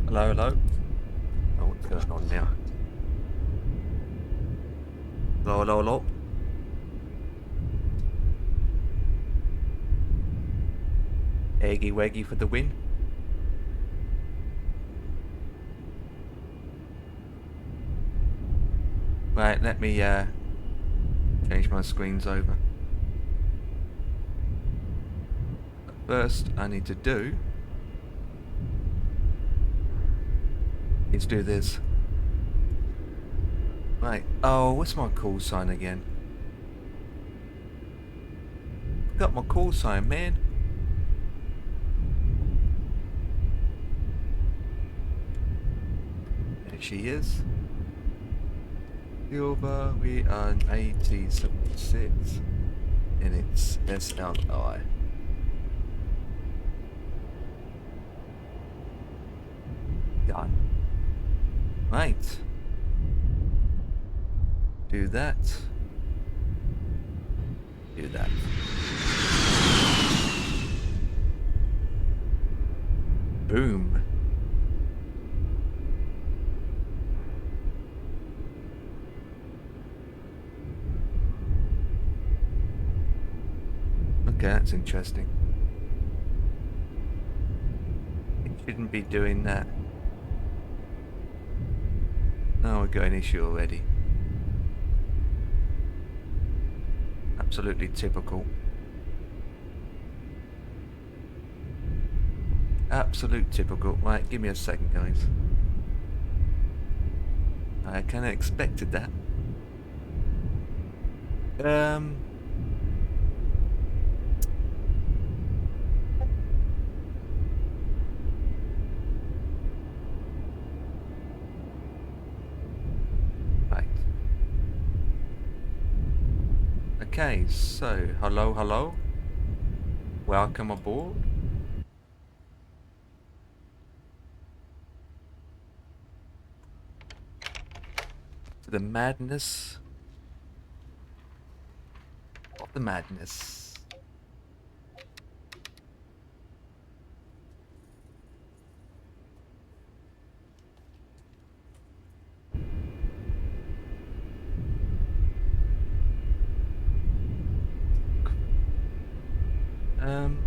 Hello, hello. Oh, what's going on now? Hello, hello, hello. Eggy waggy for the win. Right, let me change my screens over. But first, I need to do is do this. Right. Oh, what's my call sign again? Forgot my call sign, man. There she is. Silver, we are an 8076. And it's SLI. Done. Right. Do that. Do that. Boom. Okay, that's interesting. It shouldn't be doing that. Oh, we got an issue already. Absolutely typical. Absolute typical. Right, give me a second, guys. I kind of expected that. Um. Right. Okay, so hello, hello. Welcome aboard. To the madness of the madness. Um.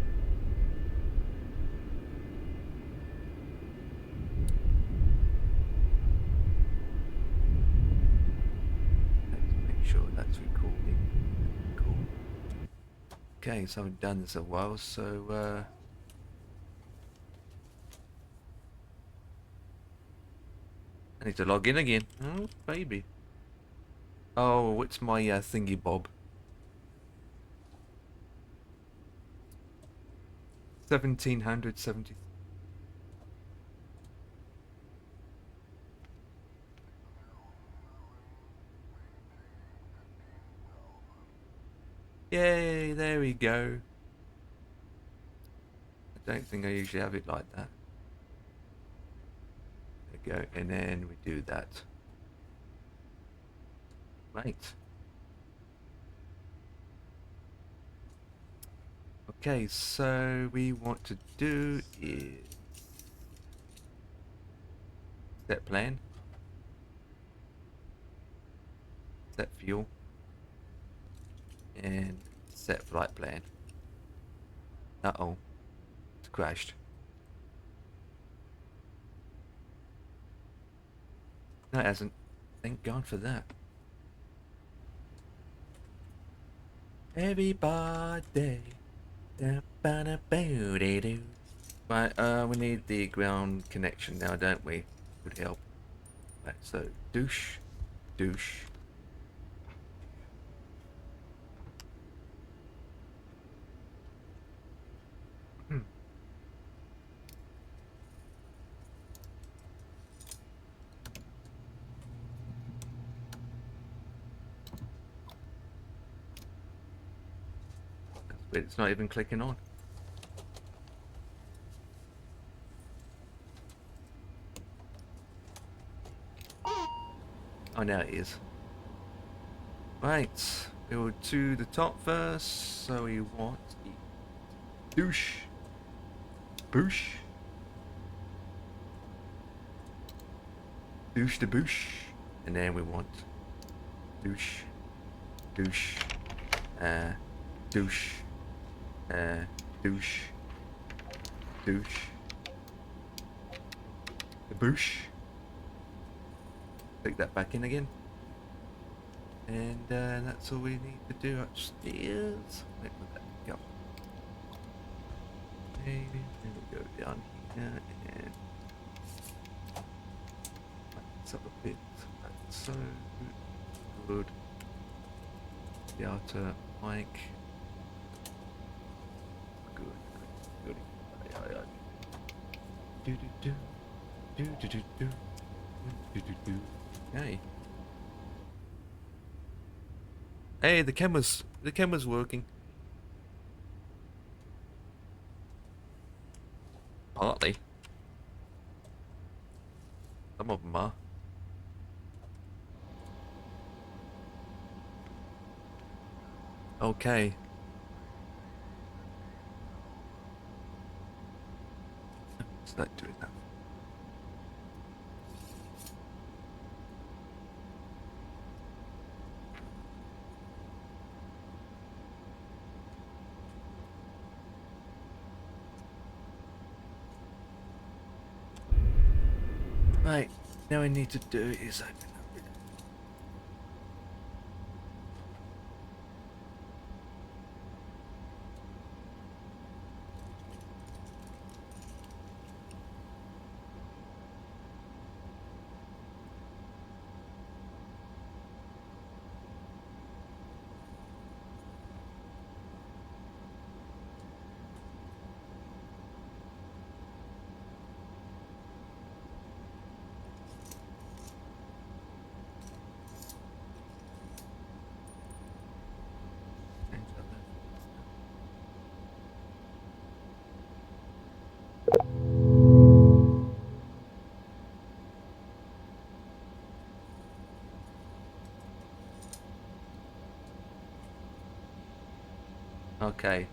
Let's make sure that's recording. Cool. Okay, so I've done this a while, so I need to log in again. Oh, baby. Oh, what's my thingy bob? 1770. Yay, there we go. I don't think I usually have it like that. There we go, and then we do that. Right. Okay, so we want to do is set plan, set fuel, and set flight plan. Uh-oh, it's crashed. No, it hasn't. Thank God for that. Everybody. Right, we need the ground connection now, don't we? Would help. Right, so douche, douche. It's not even clicking on. Oh, now it is. Right, go to the top first. So we want douche, boosh. douche the boosh, and then we want douche, douche, uh, douche, douche, douche, the boosh. Take that back in again. And that's all we need to do upstairs. Wait, where'd that go? Okay, then we go down here and lights up a bit. That's so good. The outer mic. Good, good, good. Do do do do do do do do do do. Hey. Hey, the camera's working. Partly. Some of them are. Okay. Start doing that. Right, now I need to do is open up it. Okay.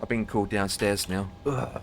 I've been called downstairs now. Ugh.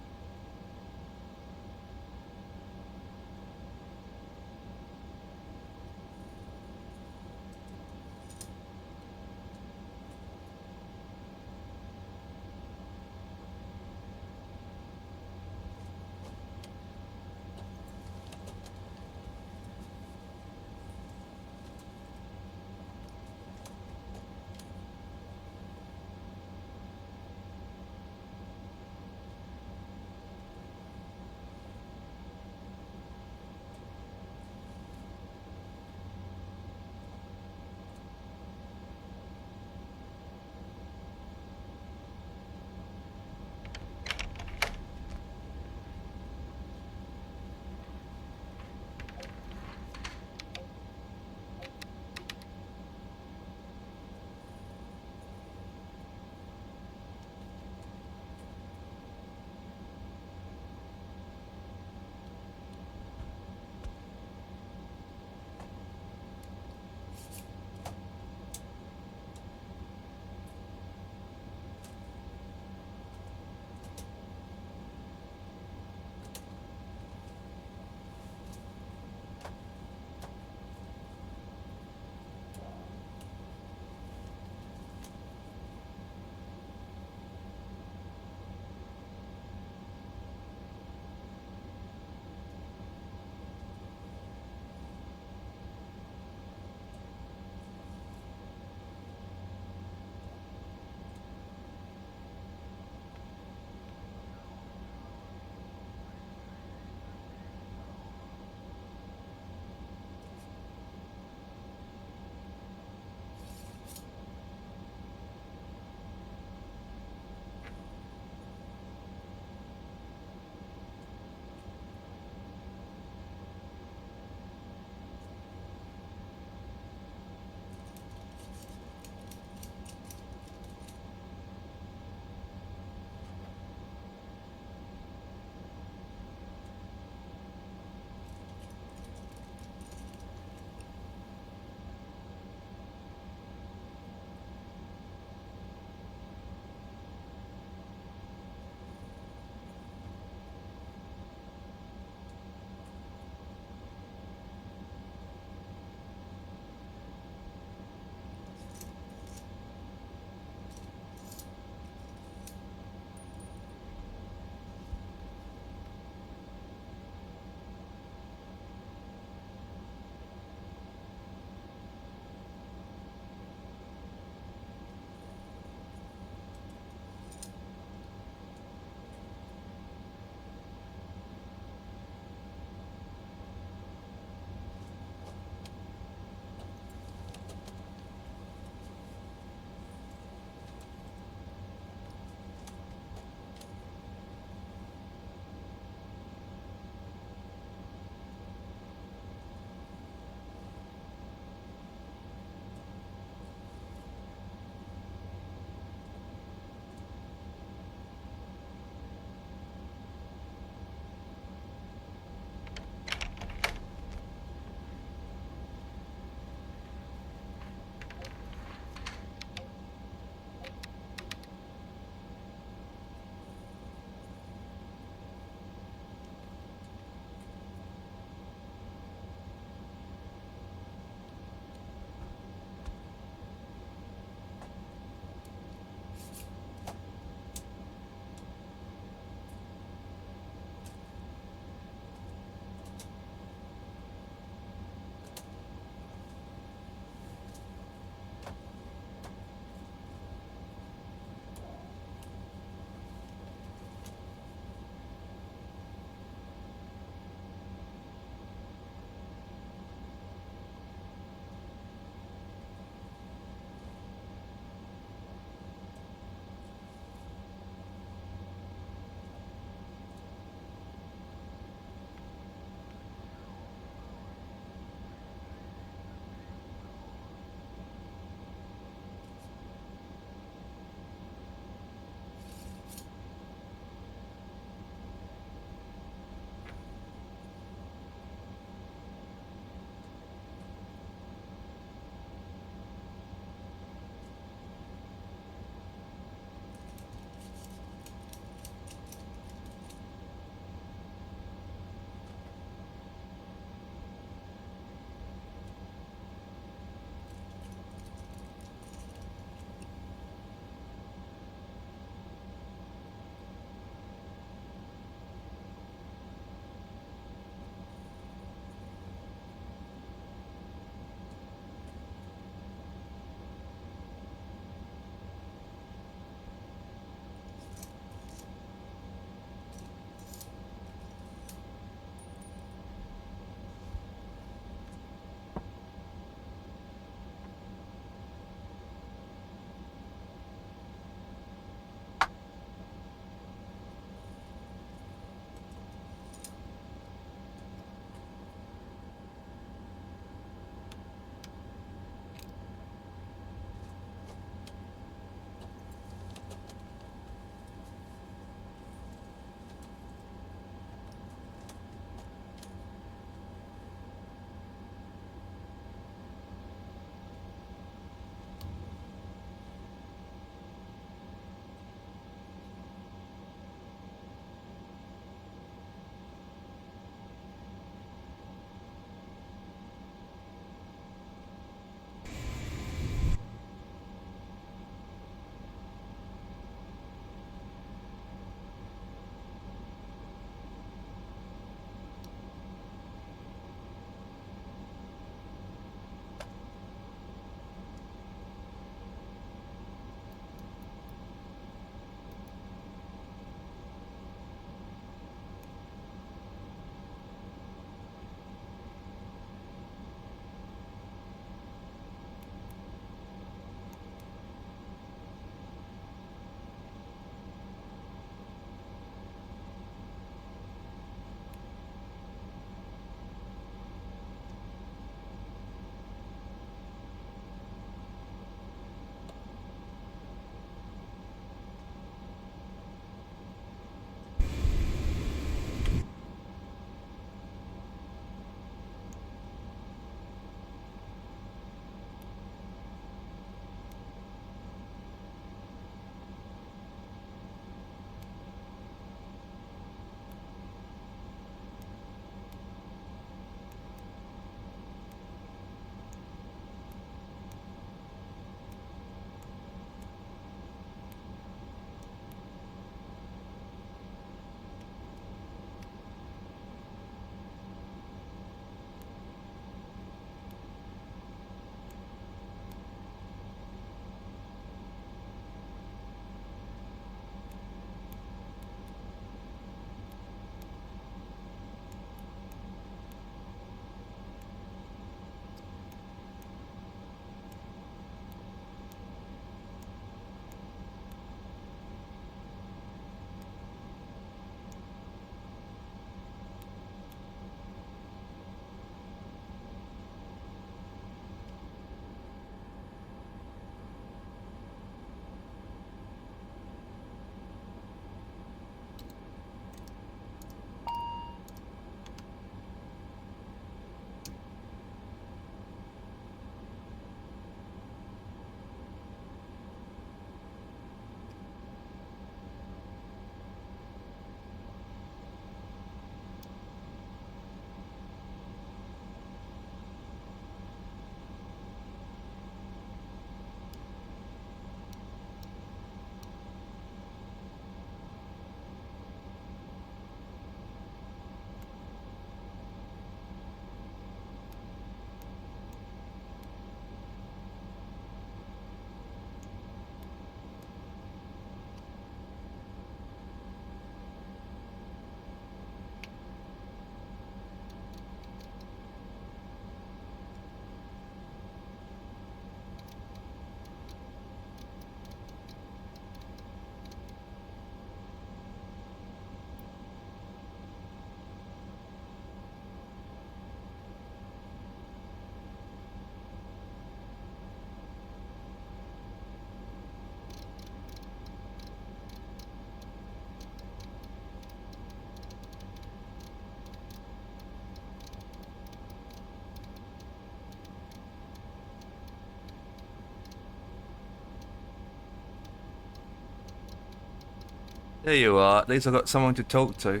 There you are. At least I've got someone to talk to.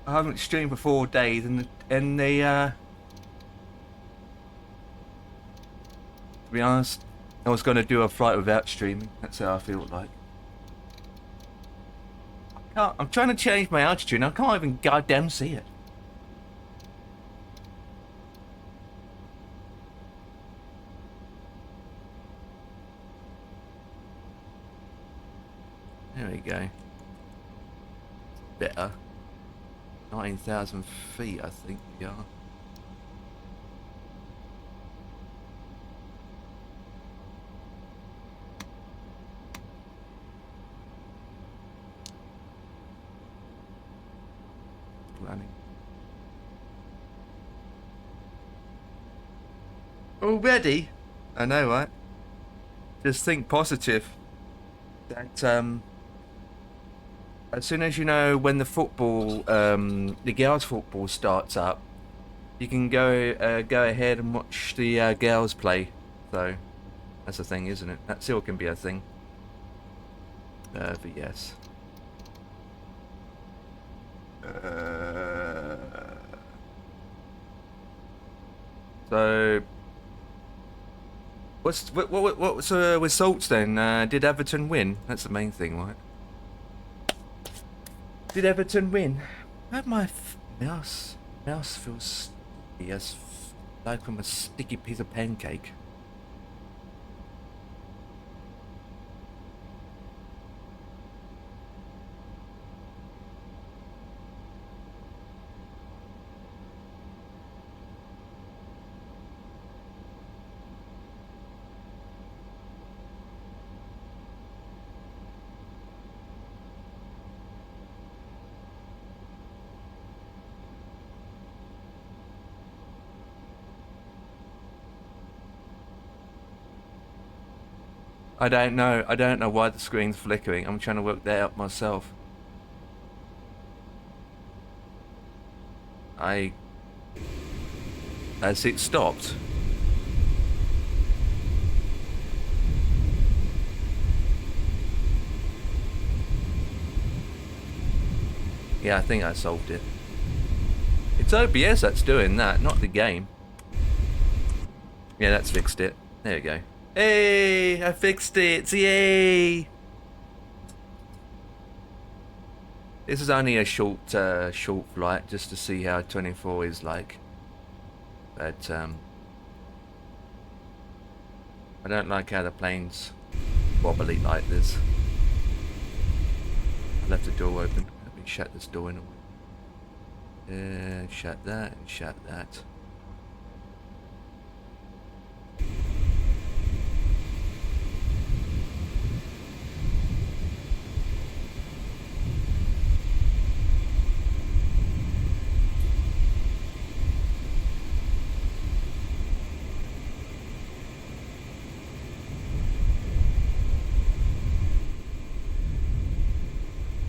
I haven't streamed for 4 days, and to be honest, I was going to do a flight without streaming. That's how I feel like. I'm trying to change my altitude and I can't even goddamn see it. There we go. Better. 19,000 feet, I think we are. Planning. Already? I know, right? Just think positive. That, as soon as you know when the football, the girls' football starts up, you can go ahead and watch the girls play. So that's a thing, isn't it? That still can be a thing. But yes. So what's the results then? Did Everton win? That's the main thing, right? Did Everton win? Where my mouse feels sticky as like from a sticky piece of pancake. I don't know. I don't know why the screen's flickering. I'm trying to work that out myself. As it stopped. Yeah, I think I solved it. It's OBS that's doing that, not the game. Yeah, that's fixed it. There you go. Hey, I fixed it. Yay! This is only a short flight just to see how 24 is like. But I don't like how the plane's wobbly like this. I left the door open. Let me shut this door in a way. Shut that and shut that.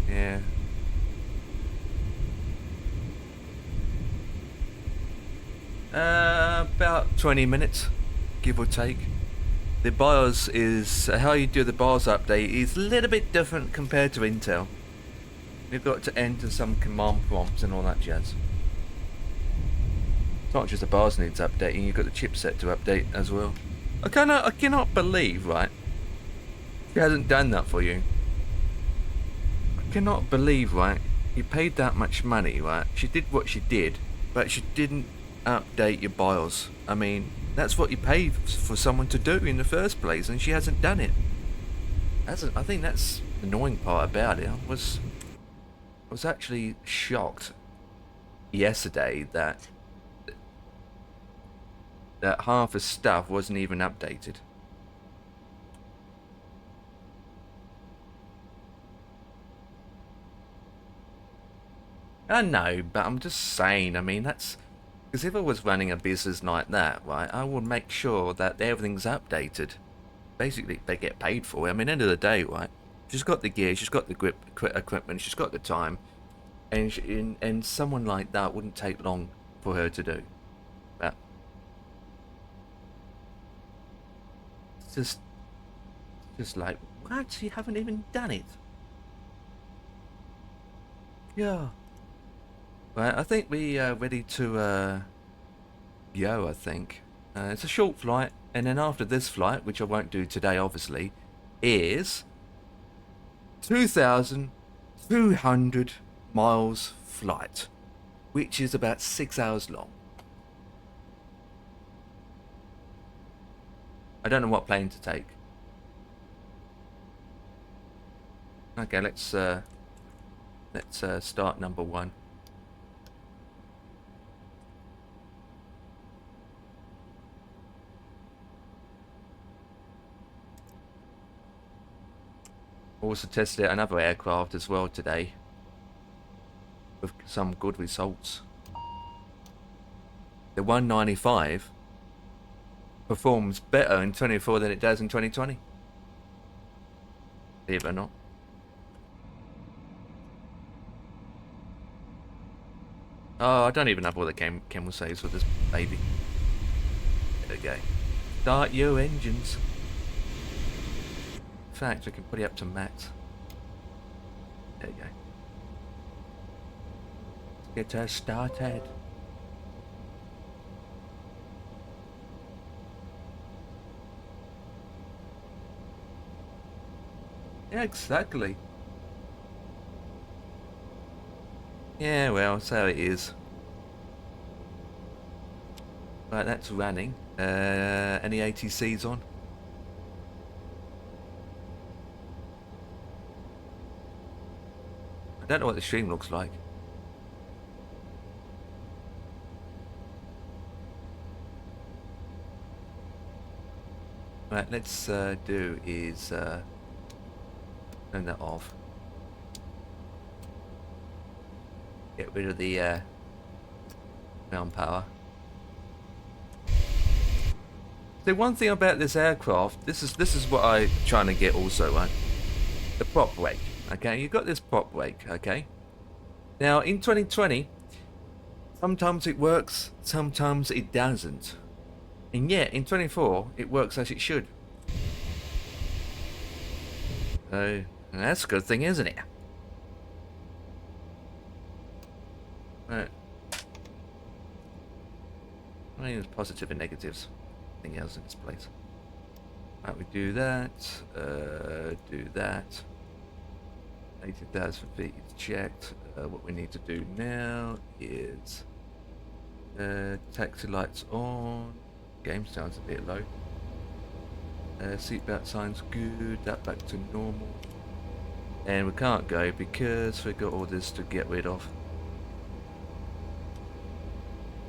Yeah. About 20 minutes, give or take. The BIOS is, how you do the BIOS update is a little bit different compared to Intel. You've got to enter some command prompts and all that jazz. It's not just the BIOS needs updating, you've got the chipset to update as well. I cannot believe, right, she hasn't done that for you. I cannot believe, right, you paid that much money, right, she did what she did, but she didn't update your BIOS. I mean, that's what you paid for someone to do in the first place, and she hasn't done it. I think that's the annoying part about it. I was actually shocked yesterday that half the stuff wasn't even updated. I know, but I'm just saying, I mean, that's... Because if I was running a business like that, right, I would make sure that everything's updated. Basically, they get paid for it. I mean, end of the day, right, she's got the gear, she's got the equipment, she's got the time, and someone like that wouldn't take long for her to do. But it's just like, what? You haven't even done it. Yeah. Right, I think we are ready to go, I think. It's a short flight, and then after this flight, which I won't do today, obviously, is 2,200 miles flight, which is about 6 hours long. I don't know what plane to take. Okay, let's start number one. Also tested another aircraft as well today, with some good results. The 195 performs better in 24 than it does in 2020. Believe it or not. Oh, I don't even know what the Ken will say for this baby. There we go. Start your engines. In fact, we can put it up to max. There you go. Let's get her started. Yeah, exactly. Yeah, well, that's how it is. Right, that's running. Any ATCs on? I don't know what the stream looks like. Right, let's do is turn that off. Get rid of the ground power. So one thing about this aircraft, this is what I'm trying to get also, right? The prop brake. Okay, you've got this prop brake, okay? Now in 2020, sometimes it works, sometimes it doesn't. And yet in 24, it works as it should. So that's a good thing, isn't it? Right. I mean, there's positive and negatives. Nothing else in this place. Right, we do that. Do that. 80,000 feet is checked. What we need to do now is taxi lights on. Game sounds a bit low. Seatbelt signs good. That back to normal. And we can't go because we've got all this to get rid of.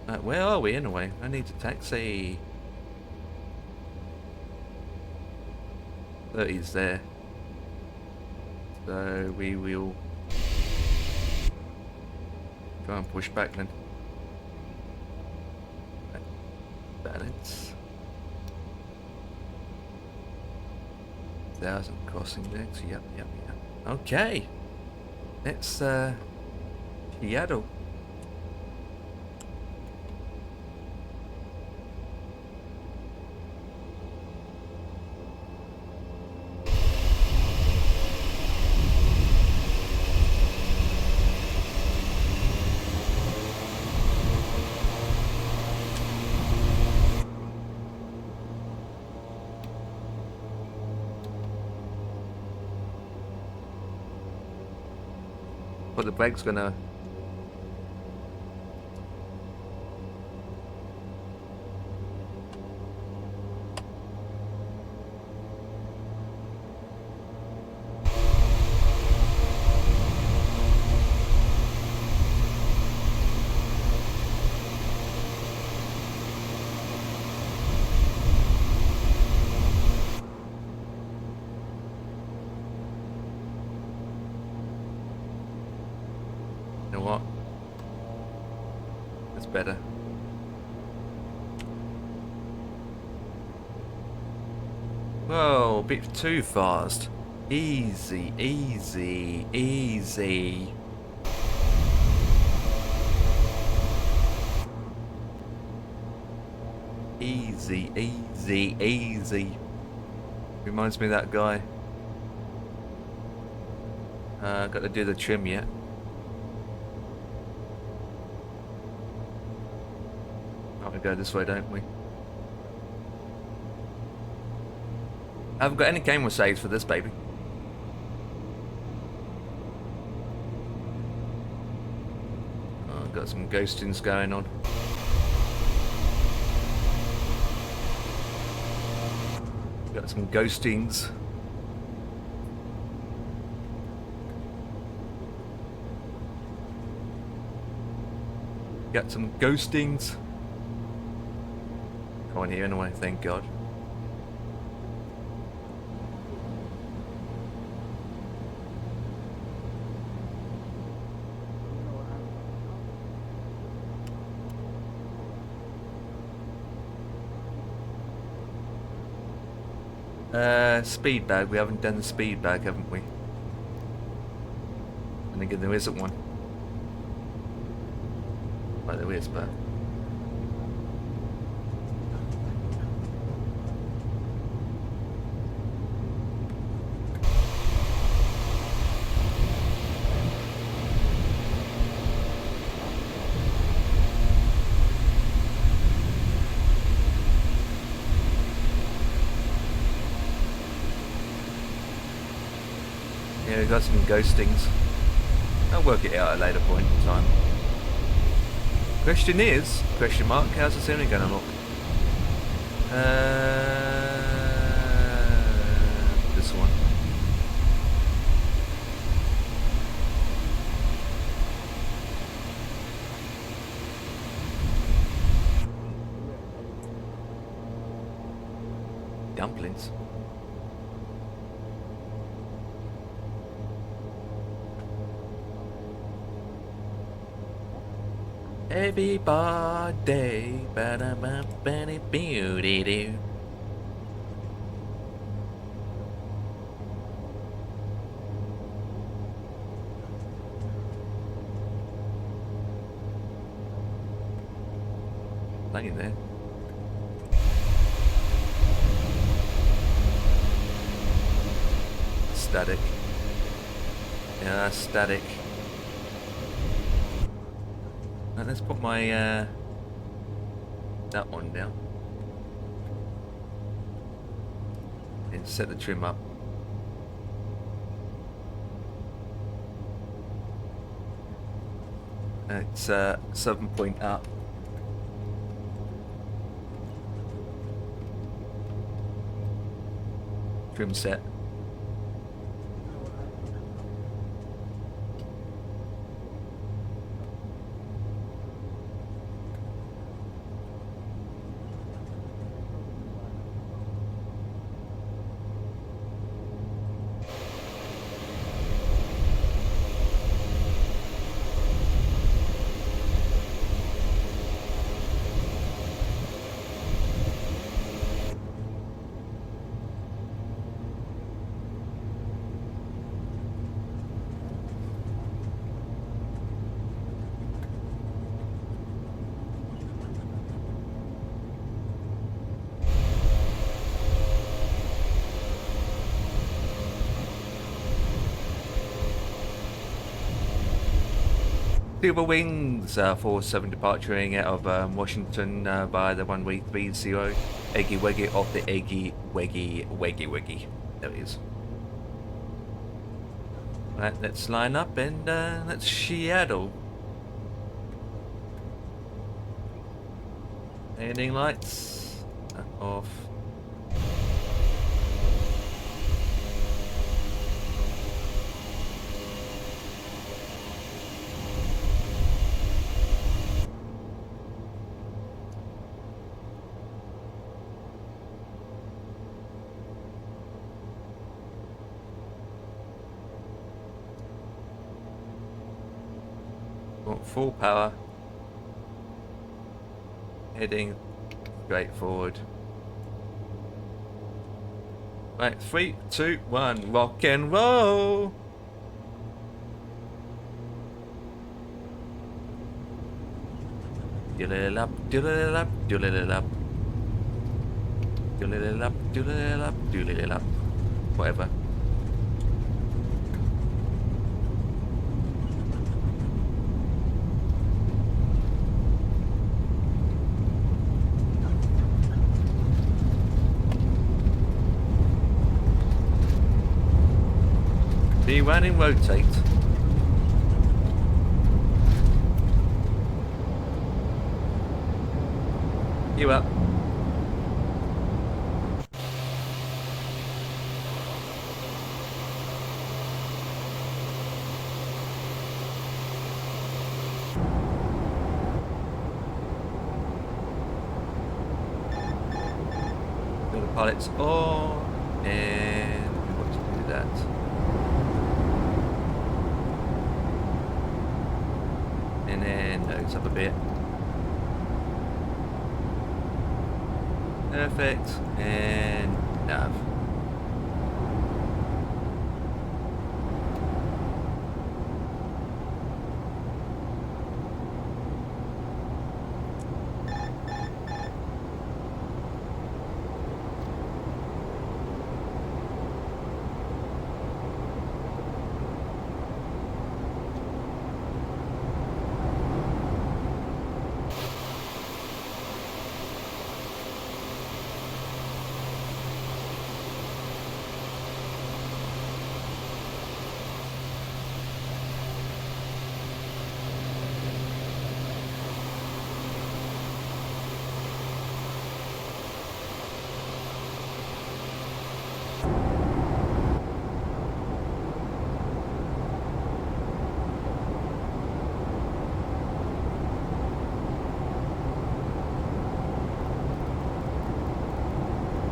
Right, where are we anyway? I need a taxi. 30's there. So we will try and push back then. Right. Balance. 1,000 crossing next. Yep. Okay. Let's KIAD. But the brake's gonna you know what? It's better. Whoa, a bit too fast. Easy. Easy. Reminds me of that guy. Got to do the trim yet. Oh, we go this way, don't we? I haven't got any camera saves for this baby. Oh, got some ghostings going on. Got some ghostings. Got some ghostings. No one here anyway, thank God. Speed bag. We haven't done the speed bag, haven't we? And again, there isn't one. Well, there is, but... yeah, we got some ghostings. I'll work it out at a later point in time. Question is, question mark, how's the scenery going to look? This one. Dumplings. Everybody, beauty. Playing there. Static. Yeah, static. Now let's put my that one down and set the trim up. It's 7 point up. Trim set. Silver Wings 47 departuring out of Washington by the 1-week-30. Eggy Weggy off the Eggy Weggy. There it is. Right, let's line up and let's Seattle. Landing lights off. Full power, heading straight forward. Right, 3, 2, 1, rock and roll. Doodle up, doodle up, doodle up, doodle up, doodle up, doodle up, whatever. V1 and rotate. You up. Pilots on, and we want to do that. And then nose up a bit. Perfect. And nav.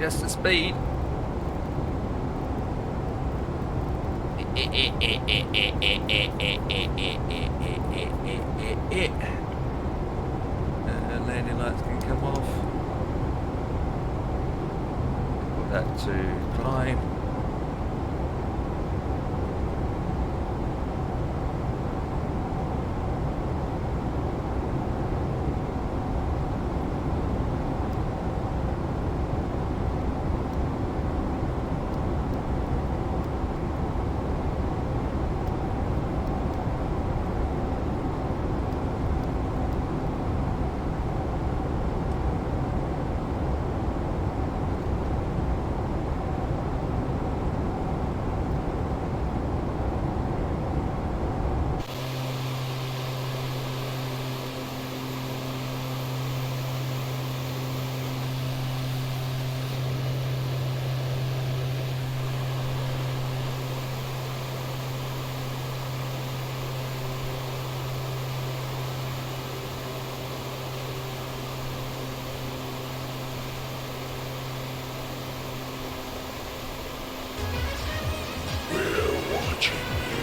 Just the speed. Landing lights can come off. Put that to climb.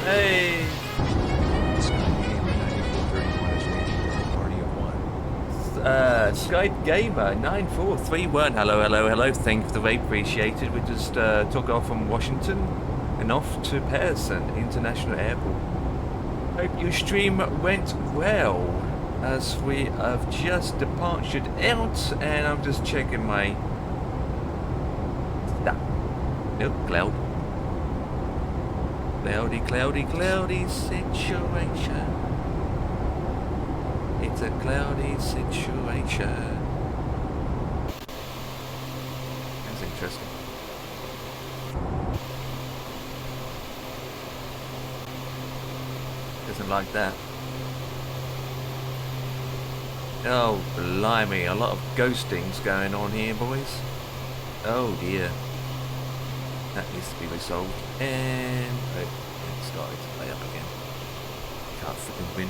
Hey! Sky Gamer 9431. Hello, hello, hello. Thank you for the raid. Appreciated. We just took off from Washington and off to Patterson International Airport. Hope your stream went well, as we have just departed out, and I'm just checking my stuff. Nope, cloud. Cloudy, cloudy, cloudy situation. It's a cloudy situation. That's interesting. Doesn't like that. Oh, blimey, a lot of ghostings going on here, boys. Oh dear. That needs to be resolved. And oh, it started to play up again. Can't freaking win.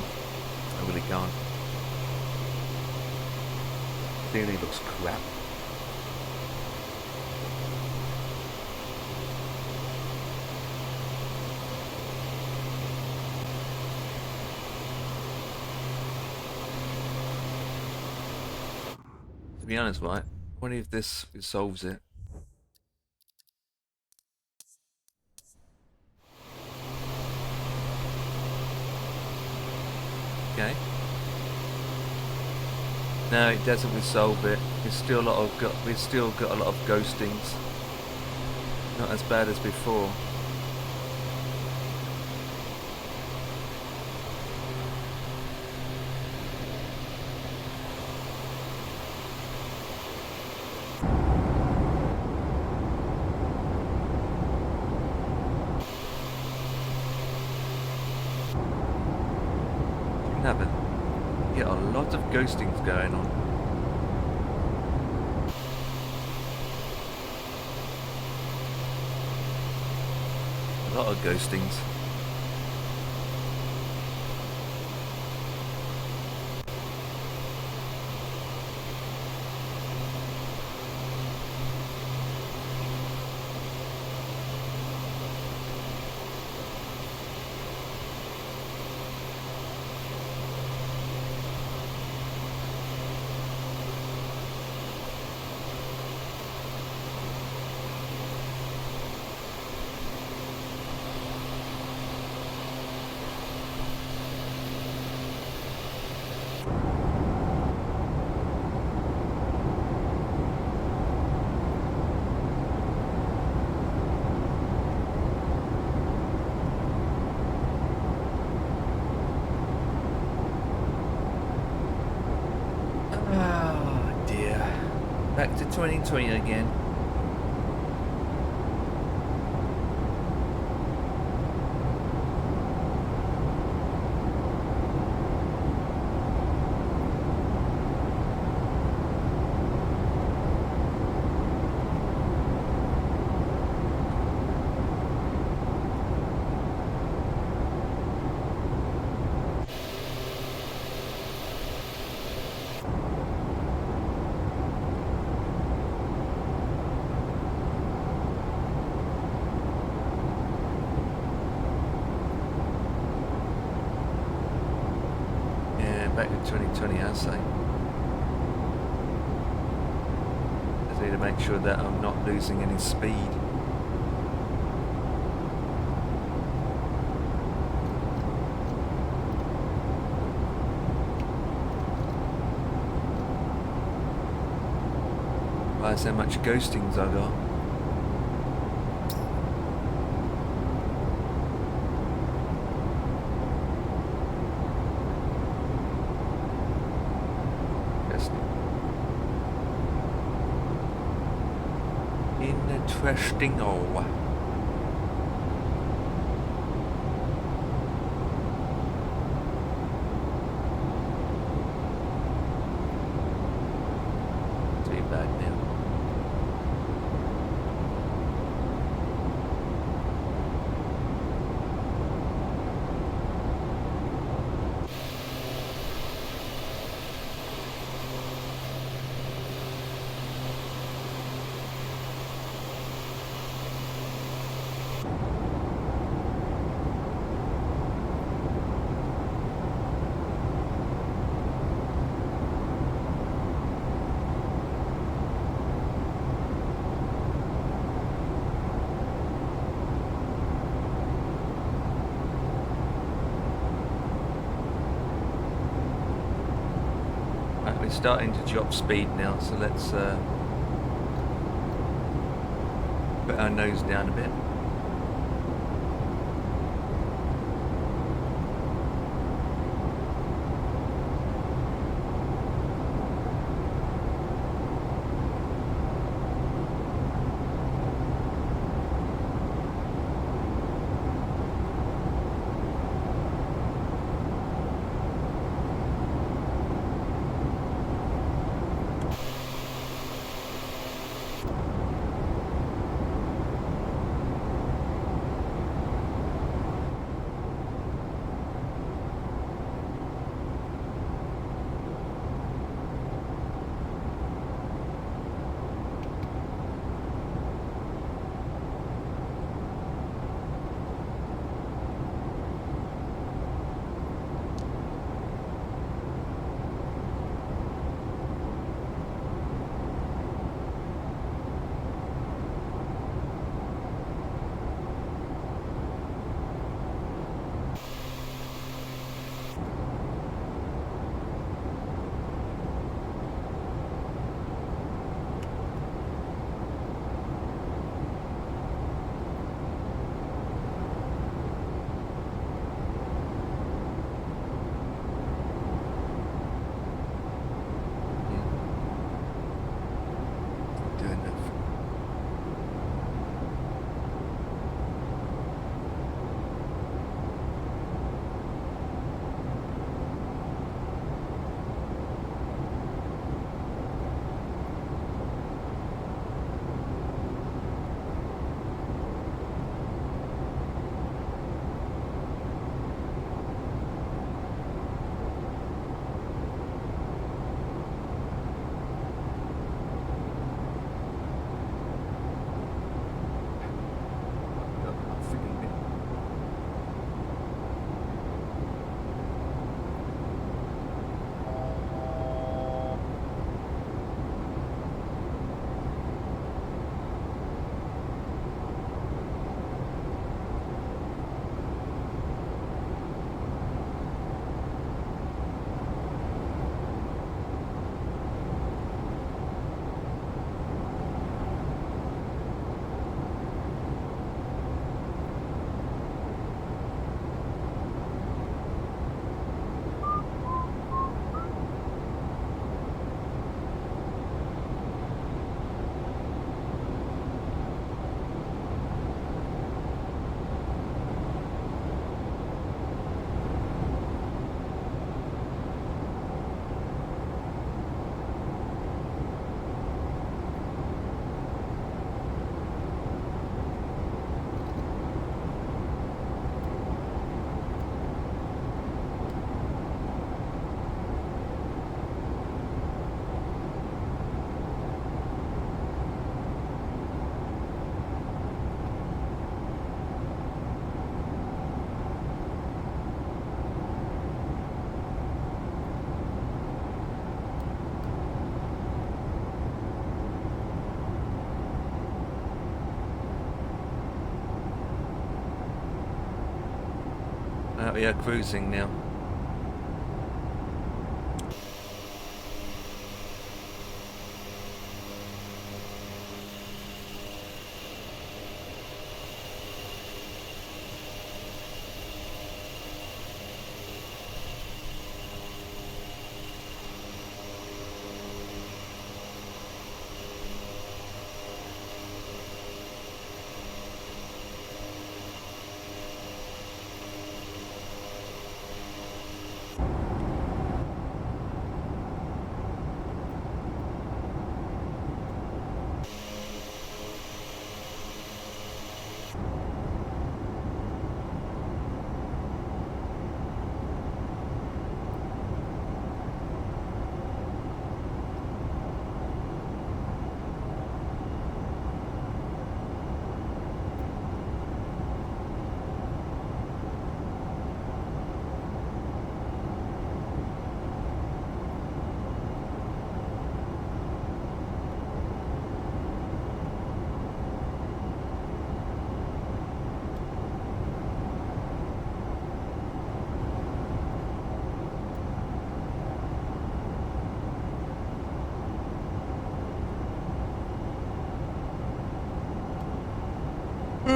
I really can't. Clearly looks crap. To be honest, right? I wonder if this resolves it. Okay. No, it doesn't resolve it. We've still got a lot of ghostings. Not as bad as before. No, but yeah, a lot of ghostings going on. A lot of ghostings. Oh dear. Back to 2020 again. Back to 2020, I say. I need to make sure that I'm not losing any speed. Why is there much ghostings I got? Interesting. Oh. Too bad now. We're starting to drop speed now, so let's put our nose down a bit. We are cruising now.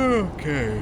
Okay.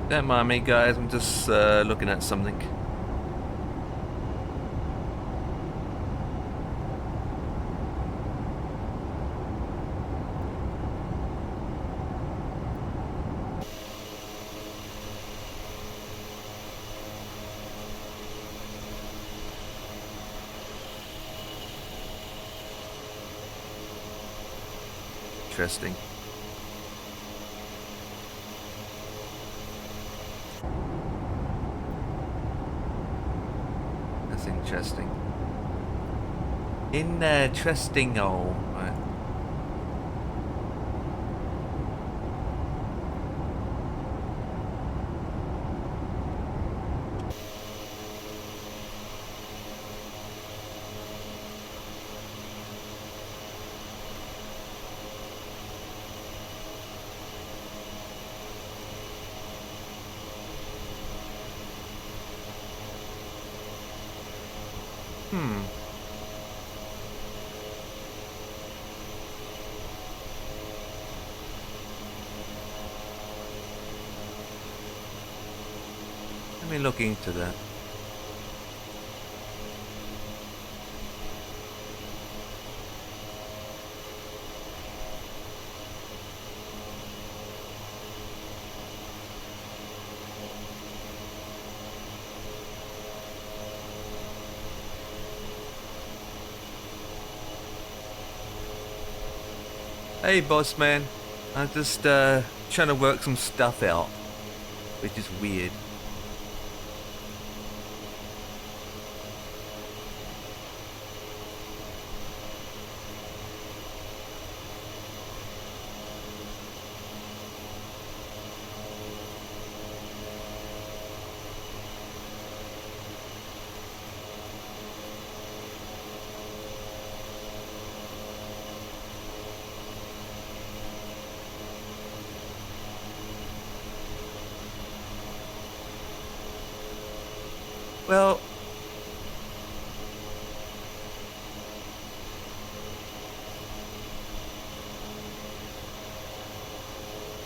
Don't mind me, guys. I'm just looking at something. Interesting. That's interesting. Interesting. Oh, right. me look into that. Hey boss man, I'm just trying to work some stuff out, which is weird. Well,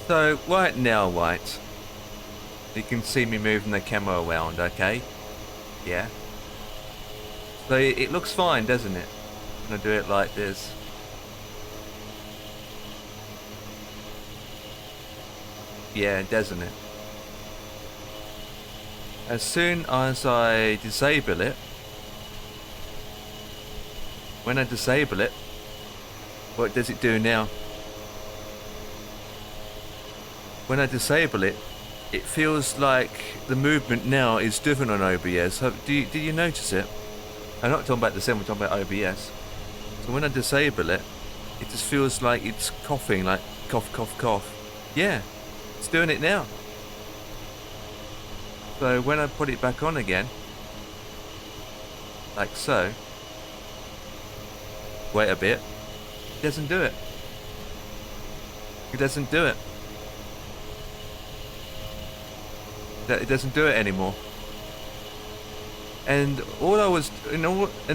so right now, right, you can see me moving the camera around, okay? Yeah. So it looks fine, doesn't it? I'm gonna do it like this. Yeah, doesn't it? As soon as I disable it, when I disable it, what does it do now? When I disable it, it feels like the movement now is different on OBS. Do you notice it? I'm not talking about the same, we're talking about OBS. So when I disable it, it just feels like it's coughing, like cough, cough, cough. Yeah, it's doing it now. So when I put it back on again, like so, wait a bit, it doesn't do it. It doesn't do it. It doesn't do it anymore. And all I was, in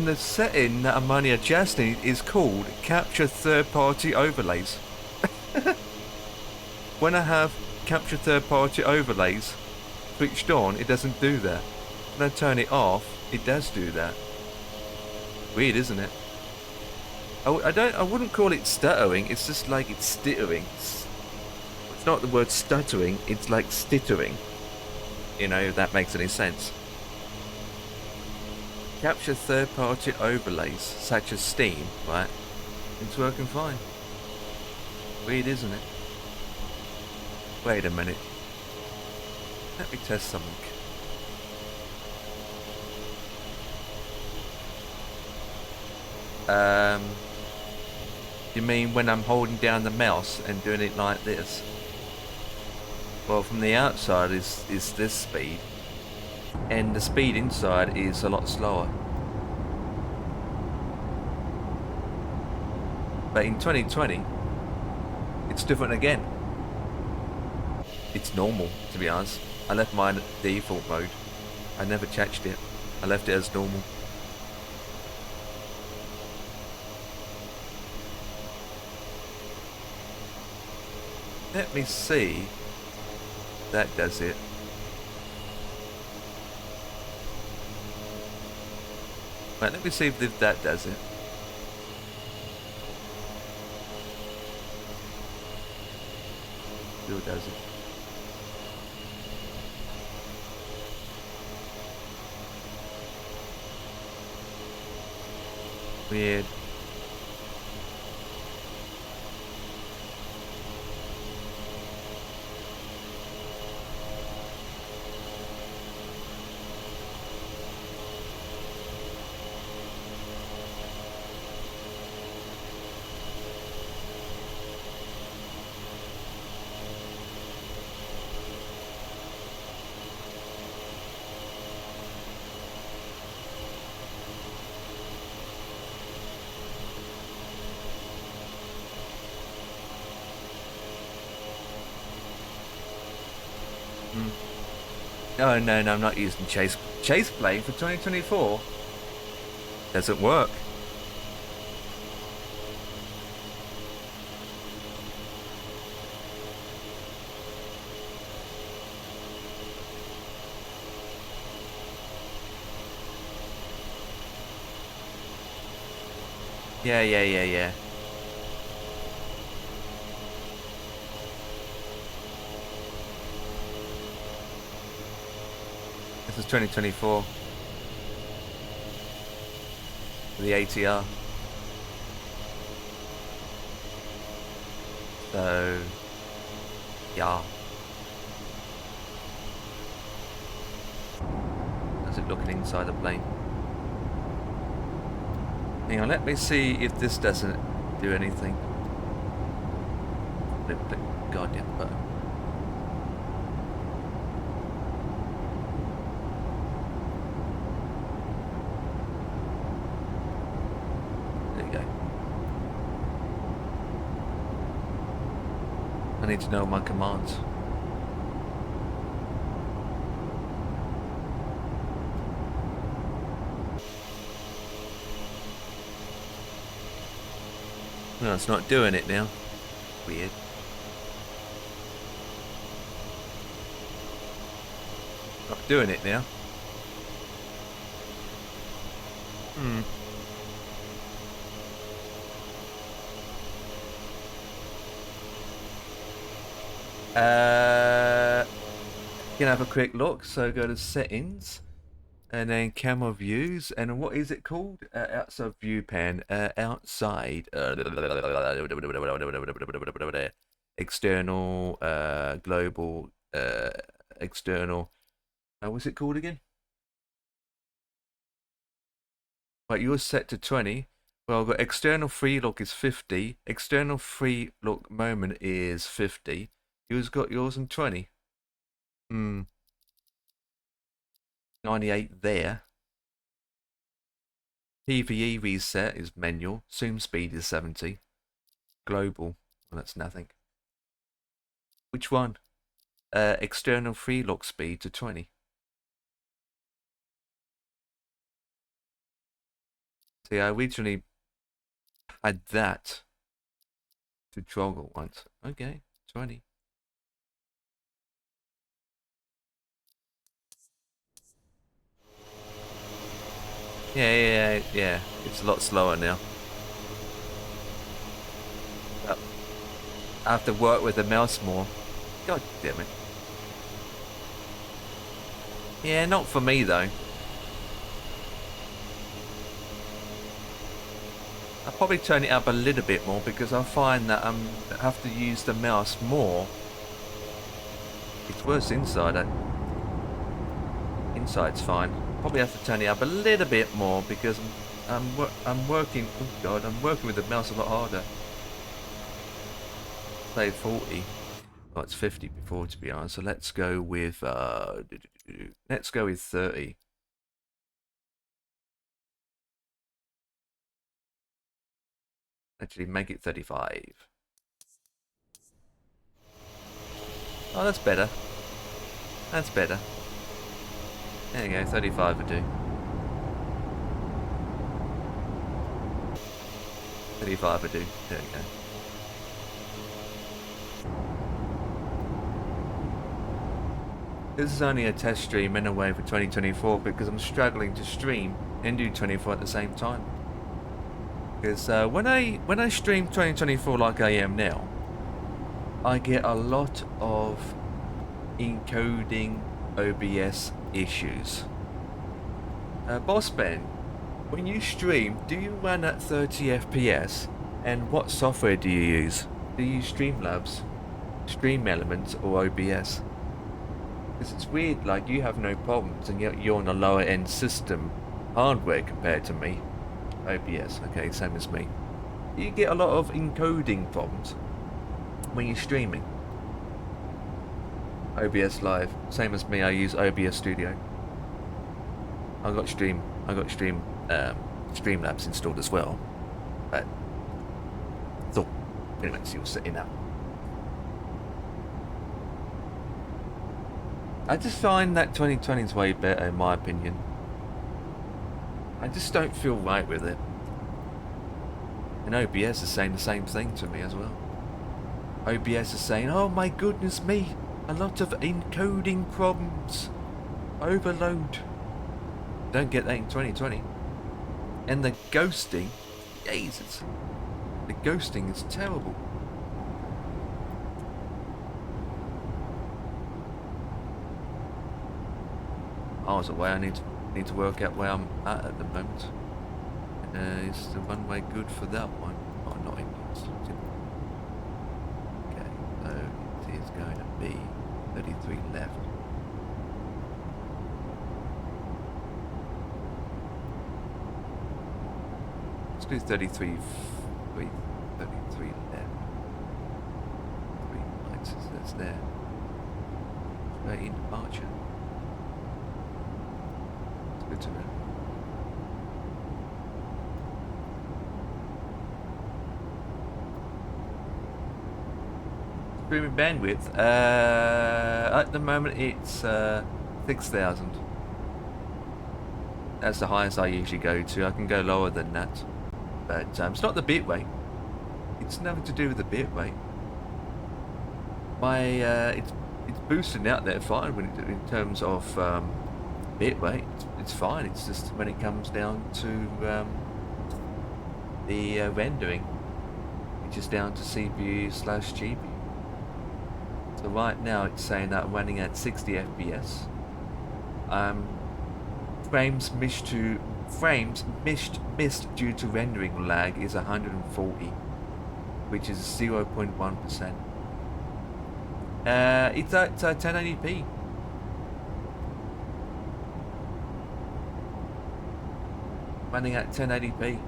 the setting that I'm only adjusting is called capture third-party overlays. When I have capture third-party overlays switched on, it doesn't do that. When I turn it off, it does do that. Weird, isn't it? I wouldn't call it stuttering. It's just like it's stittering. It's not the word stuttering. It's like stittering. You know, if that makes any sense. Capture third-party overlays, such as Steam, right? It's working fine. Weird, isn't it? Wait a minute. Let me test something. You mean when I'm holding down the mouse and doing it like this? Well, from the outside is this speed, and the speed inside is a lot slower. But in 2020, it's different again. It's normal, to be honest. I left mine at default mode. I never changed it. I left it as normal. Let me see. That does it. Right, let me see if that does it. Still does it. Weird. Oh no, I'm not using Chase Play for 2024. Doesn't work. Yeah. This is 2024. The ATR. So, yeah. How's it looking inside the plane? Hang on, let me see if this doesn't do anything. Flip the goddamn button. There you go. I need to know my commands. No, it's not doing it now. Weird. Not doing it now. You can have a quick look. So go to settings, and then camera views, and what is it called? Outside view pan. Outside. External. Global. External. What's it called again? Right, yours set to 20. Well, I've got external free look is 50. External free look moment is 50. Yours got yours in 20. 98 there. PVE reset is manual. Zoom speed is 70. Global. Well, that's nothing. Which one? External free look speed to 20. See, I originally had that to toggle once. Okay, 20. Yeah. It's a lot slower now. I have to work with the mouse more. God damn it. Yeah, not for me though. I'll probably turn it up a little bit more because I find that I have to use the mouse more. It's worse inside. Inside's fine. Probably have to turn it up a little bit more because I'm working. Oh god, I'm working with the mouse a lot harder. Say 40. Oh, it's 50 before, to be honest. So let's go with 30. Actually, make it 35. Oh, that's better. That's better. There you go, 35 would do. 35 would do. There you go. This is only a test stream anyway for 2024 because I'm struggling to stream and do 24 at the same time. Because when I stream 2024 like I am now, I get a lot of encoding OBS issues. Boss Ben, when you stream, do you run at 30 FPS? And what software do you use? Do you use Streamlabs, Stream Elements, or OBS? Because it's weird, like you have no problems, and yet you're on a lower end system hardware compared to me. OBS, okay, same as me. You get a lot of encoding problems when you're streaming. OBS Live, same as me. I use OBS Studio. I got Streamlabs installed as well, but so pretty much you're setting up. I just find that 2020 is way better in my opinion. I just don't feel right with it. And OBS is saying the same thing to me as well. OBS is saying, oh my goodness me, a lot of encoding problems. Overload. Don't get that in 2020. And the ghosting Jesus. The ghosting is terrible. Miles away, I need to work out where I'm at the moment. Is the runway good for that one? Oh, not in use. Okay, so it is going to be 33 left. Let's do 33 left. 3 lights, so that's there. Straight in departure. It's good to know. Streaming bandwidth, at the moment it's 6,000. That's the highest I usually go to. I can go lower than that, but it's not the bit rate. It's nothing to do with the bit rate. It's boosting out there fine when in terms of bit rate. It's fine. It's just when it comes down to the rendering, which is down to CPU/GPU. So right now it's saying that running at 60 FPS. Frames missed due to rendering lag is 140, which is 0.1%. It's at 1080p. Running at 1080p.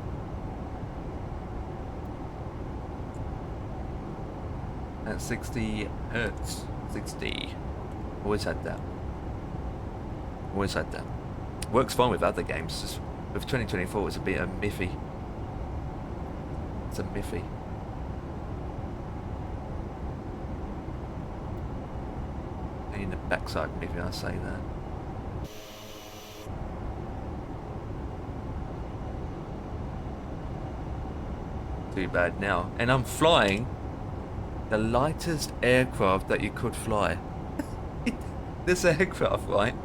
At 60 hertz. 60. Always had that. Always had that. Works fine with other games. Just with 2024, it's a bit miffy. It's a miffy. In the backside miffy, I say that. Too bad now. And I'm flying the lightest aircraft that you could fly. This aircraft, right,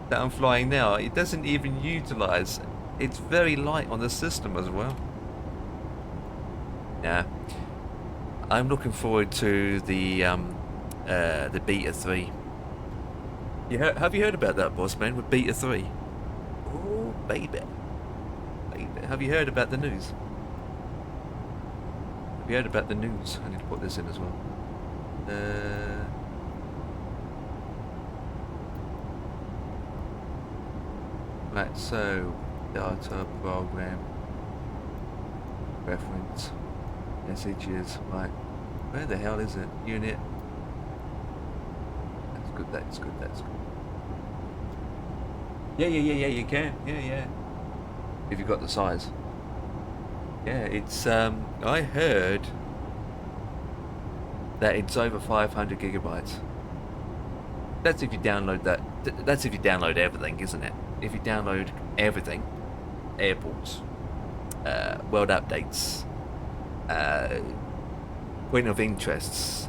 that I'm flying now, it doesn't even utilize. It's very light on the system as well. Yeah, I'm looking forward to the Beta 3. Have you heard about that, boss man, with Beta 3? Oh, baby. Have you heard about the news? Have you heard about the news? I need to put this in as well. Right, so data program reference messages. Right, where the hell is it? Unit. That's good. That's good. That's good. Yeah. You can. Yeah. If you've got the size. Yeah, it's. I heard that it's over 500 gigabytes. That's if you download that. That's if you download everything, isn't it? If you download everything, airports, world updates, point of interests,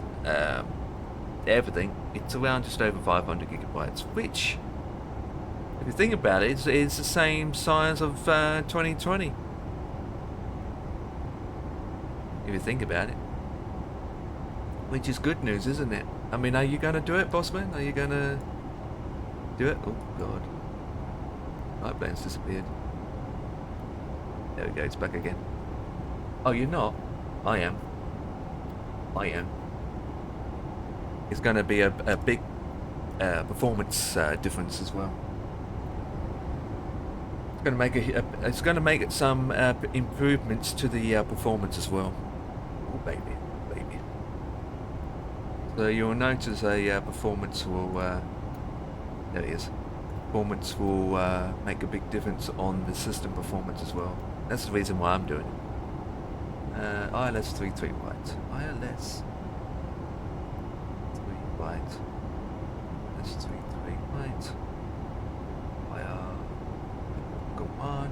everything, it's around just over 500 gigabytes, which, if you think about it, is the same size of 2020. If you think about it. Which is good news, isn't it? I mean, are you going to do it, Bossman? Are you going to do it? Oh, God. My plane's disappeared. There we go, it's back again. Oh, you're not? I am. It's going to be a big performance difference as well. It's going to make some improvements to the performance as well. Oh, baby. So you'll notice a performance will. There it is. Performance will make a big difference on the system performance as well. That's the reason why I'm doing it. ILS 33 right. ILS 3 right. ILS 33 right. Go on.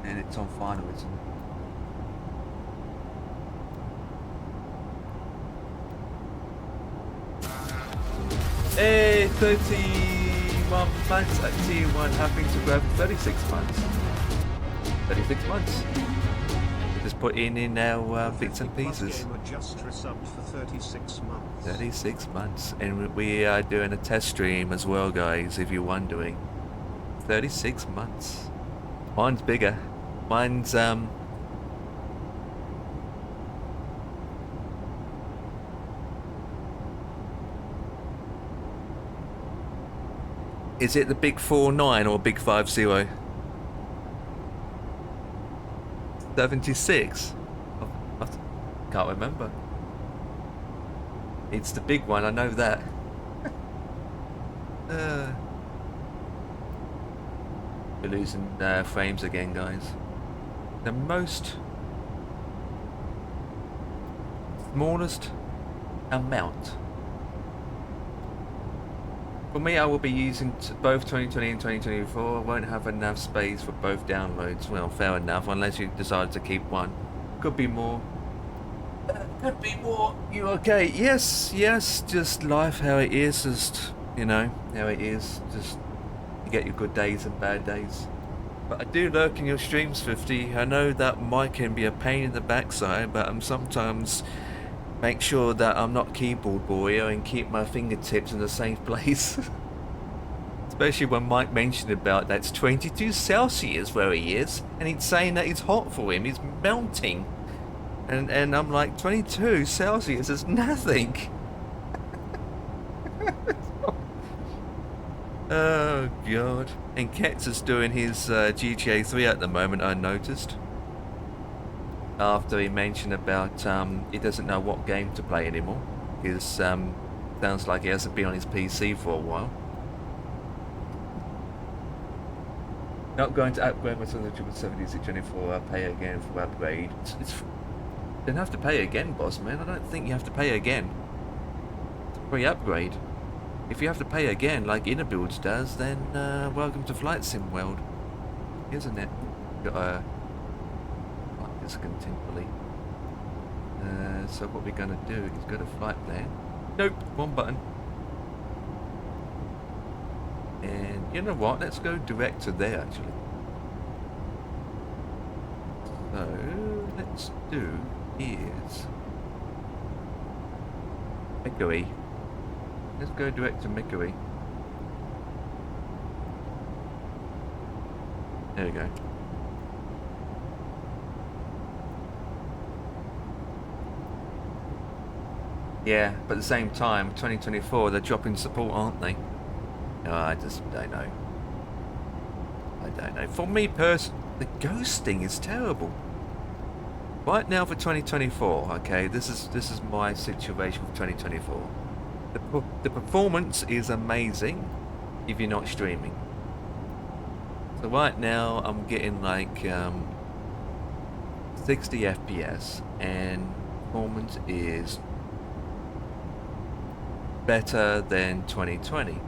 And it's on final, isn't it? Hey, 30 months at tier 1 having to grab 36 months. 36 months. We just put in our bits and pieces. Just resubbed for 36 months. 36 months. And we are doing a test stream as well, guys, if you're wondering. 36 months. Mine's bigger. Mine's is it the big 4.9 or big 5.0? 76? I can't remember. It's the big one, I know that. We're losing frames again, guys. The smallest amount. For me, I will be using both 2020 and 2024. I won't have enough space for both downloads. Well, fair enough, unless you decide to keep one. Could be more. Could be more. You okay? Yes, just life how it is. Just, you know, how it is. Just, you get your good days and bad days. But I do lurk in your streams, 50. I know that mic can be a pain in the backside, but I'm sometimes make sure that I'm not keyboard boy and keep my fingertips in the safe place. Especially when Mike mentioned about that's 22 Celsius where he is, and he's saying that it's hot for him, he's melting. And I'm like, 22 Celsius is nothing. Oh god. And Ketz is doing his GTA 3 at the moment, I noticed. After he mentioned about he doesn't know what game to play anymore. Because sounds like he hasn't been on his PC for a while. Not going to upgrade my 77624, I'll pay again for upgrade. Don't have to pay again, boss man. I don't think you have to pay again. It's a free upgrade. If you have to pay again, like Inner Builds does, then welcome to Flight Sim World, isn't it? Got like this continually. So what we're gonna do is go to flight plan. Nope, one button. And you know what? Let's go direct to there actually. So let's do is Hickory. Let's go direct to Mickery. There we go. Yeah, but at the same time, 2024, they're dropping support, aren't they? Oh, I just don't know. I don't know. For me personally, the ghosting is terrible. Right now for 2024, okay, this is my situation for 2024. The performance is amazing if you're not streaming. So right now I'm getting like 60 FPS and performance is better than 2020.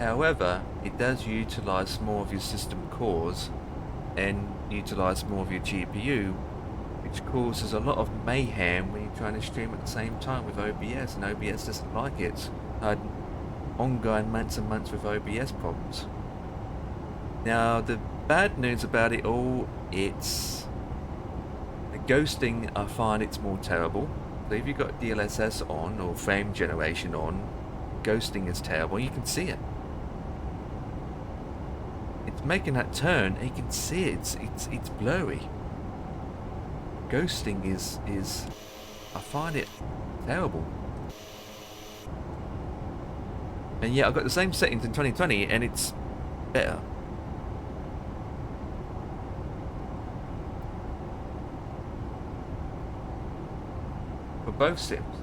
However, it does utilize more of your system cores and utilize more of your GPU, which causes a lot of mayhem when you're trying to stream at the same time with OBS, and OBS doesn't like it. I had ongoing months and months with OBS problems. Now, the bad news about it all, it's the ghosting. I find it's more terrible. So if you've got DLSS on or frame generation on, ghosting is terrible. You can see it. It's making that turn, and you can see it. It's blurry. Ghosting is I find it terrible. And yeah, I've got the same settings in 2020 and it's better. For both sims.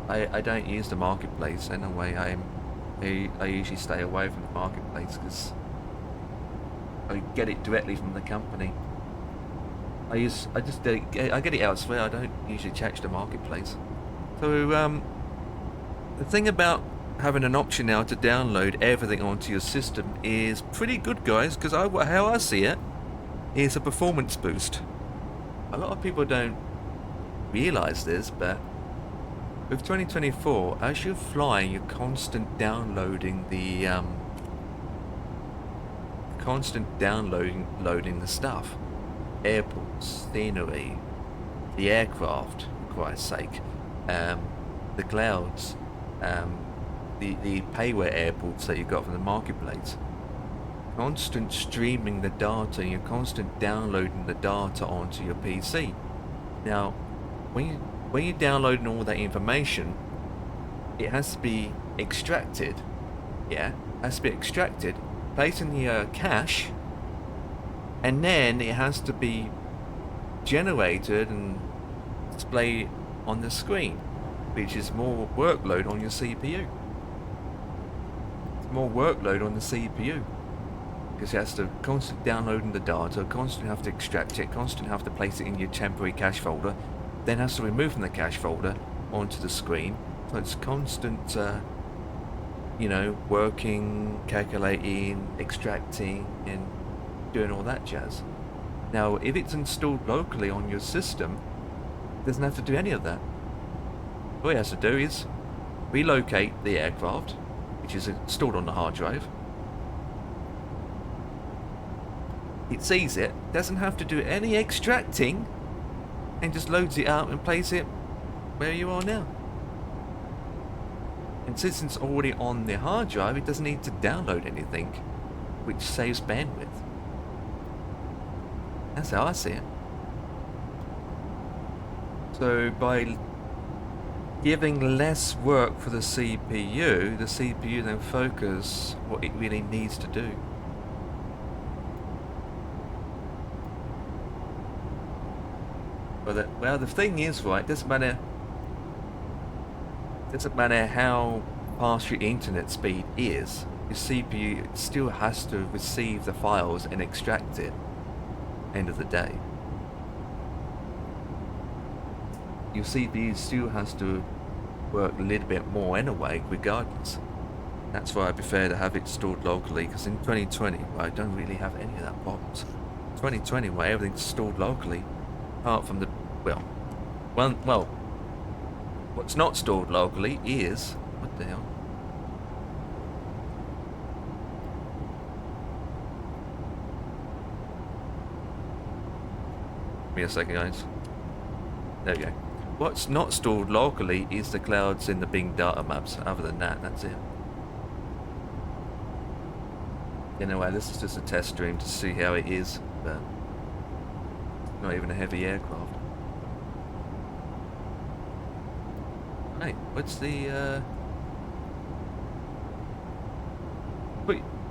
I don't use the marketplace anyway. I usually stay away from the marketplace because I get it directly from the company. I get it elsewhere. I don't usually check the marketplace. So the thing about having an option now to download everything onto your system is pretty good, guys, because how I see it is a performance boost. A lot of people don't realize this, but With 2024, as you're flying, you're loading the stuff. Airports, scenery, the aircraft, for Christ's sake, the clouds, the payware airports that you got from the marketplace. Constant streaming the data, and you're constant downloading the data onto your PC. Now, when you're downloading all that information, it has to be extracted. Yeah, it has to be extracted, placed in the cache, and then it has to be generated and displayed on the screen, which is more workload on your CPU. It's more workload on the CPU. Because you have to constantly downloading the data, constantly have to extract it, constantly have to place it in your temporary cache folder, then has to remove from the cache folder onto the screen. So it's constant, you know, working, calculating, extracting, and doing all that jazz. Now, if it's installed locally on your system, it doesn't have to do any of that. All it has to do is relocate the aircraft, which is installed on the hard drive. It sees it, doesn't have to do any extracting, and just loads it out and places it where you are now. And since it's already on the hard drive, it doesn't need to download anything, which saves bandwidth. That's how I see it. So by giving less work for the CPU then focus what it really needs to do. Well, the thing is, right, it doesn't matter how fast your internet speed is, your CPU still has to receive the files and extract it. End of the day. Your CPU still has to work a little bit more anyway, regardless. That's why I prefer to have it stored locally, because in 2020, I don't really have any of that problems. 2020, where everything's stored locally, apart from the, well, what's not stored locally is, what the hell? Give me a second, guys. There we go. What's not stored locally is the clouds in the Bing data maps. Other than that, that's it. Anyway, this is just a test stream to see how it is, but not even a heavy aircraft. Hey, what's the,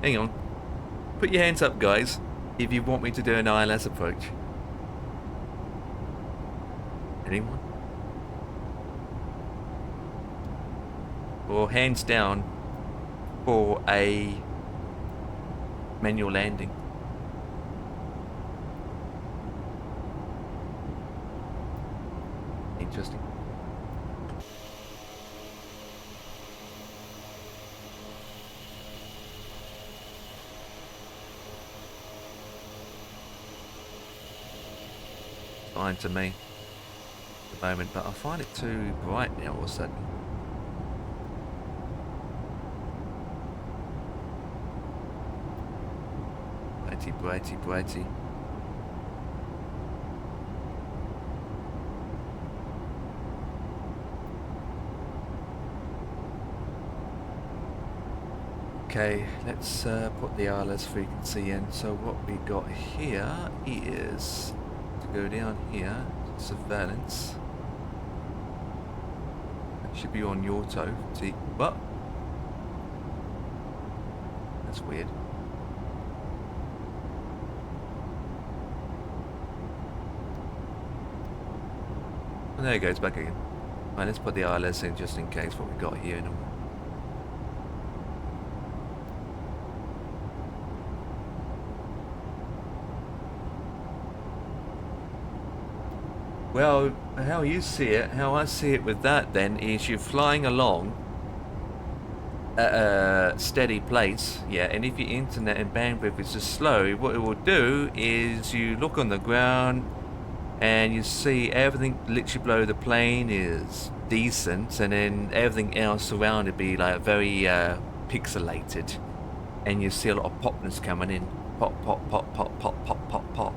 hang on. Put your hands up, guys, if you want me to do an ILS approach. Anyone? Or hands down for a manual landing. Interesting. Fine to me at the moment, but I find it too bright now all of a sudden. Brighty. Okay, let's put the ILS frequency in. So what we got here is to go down here, surveillance. That should be on auto. See, what? That's weird. And there it goes, back again. Right, let's put the ILS in just in case what we got here. Well, how you see it, how I see it with that then, is you're flying along at a steady pace, yeah, and if your internet and bandwidth is just slow, what it will do is you look on the ground and you see everything literally below the plane is decent, and then everything else around it be like very pixelated, and you see a lot of popness coming in, pop, pop, pop, pop, pop, pop, pop, pop.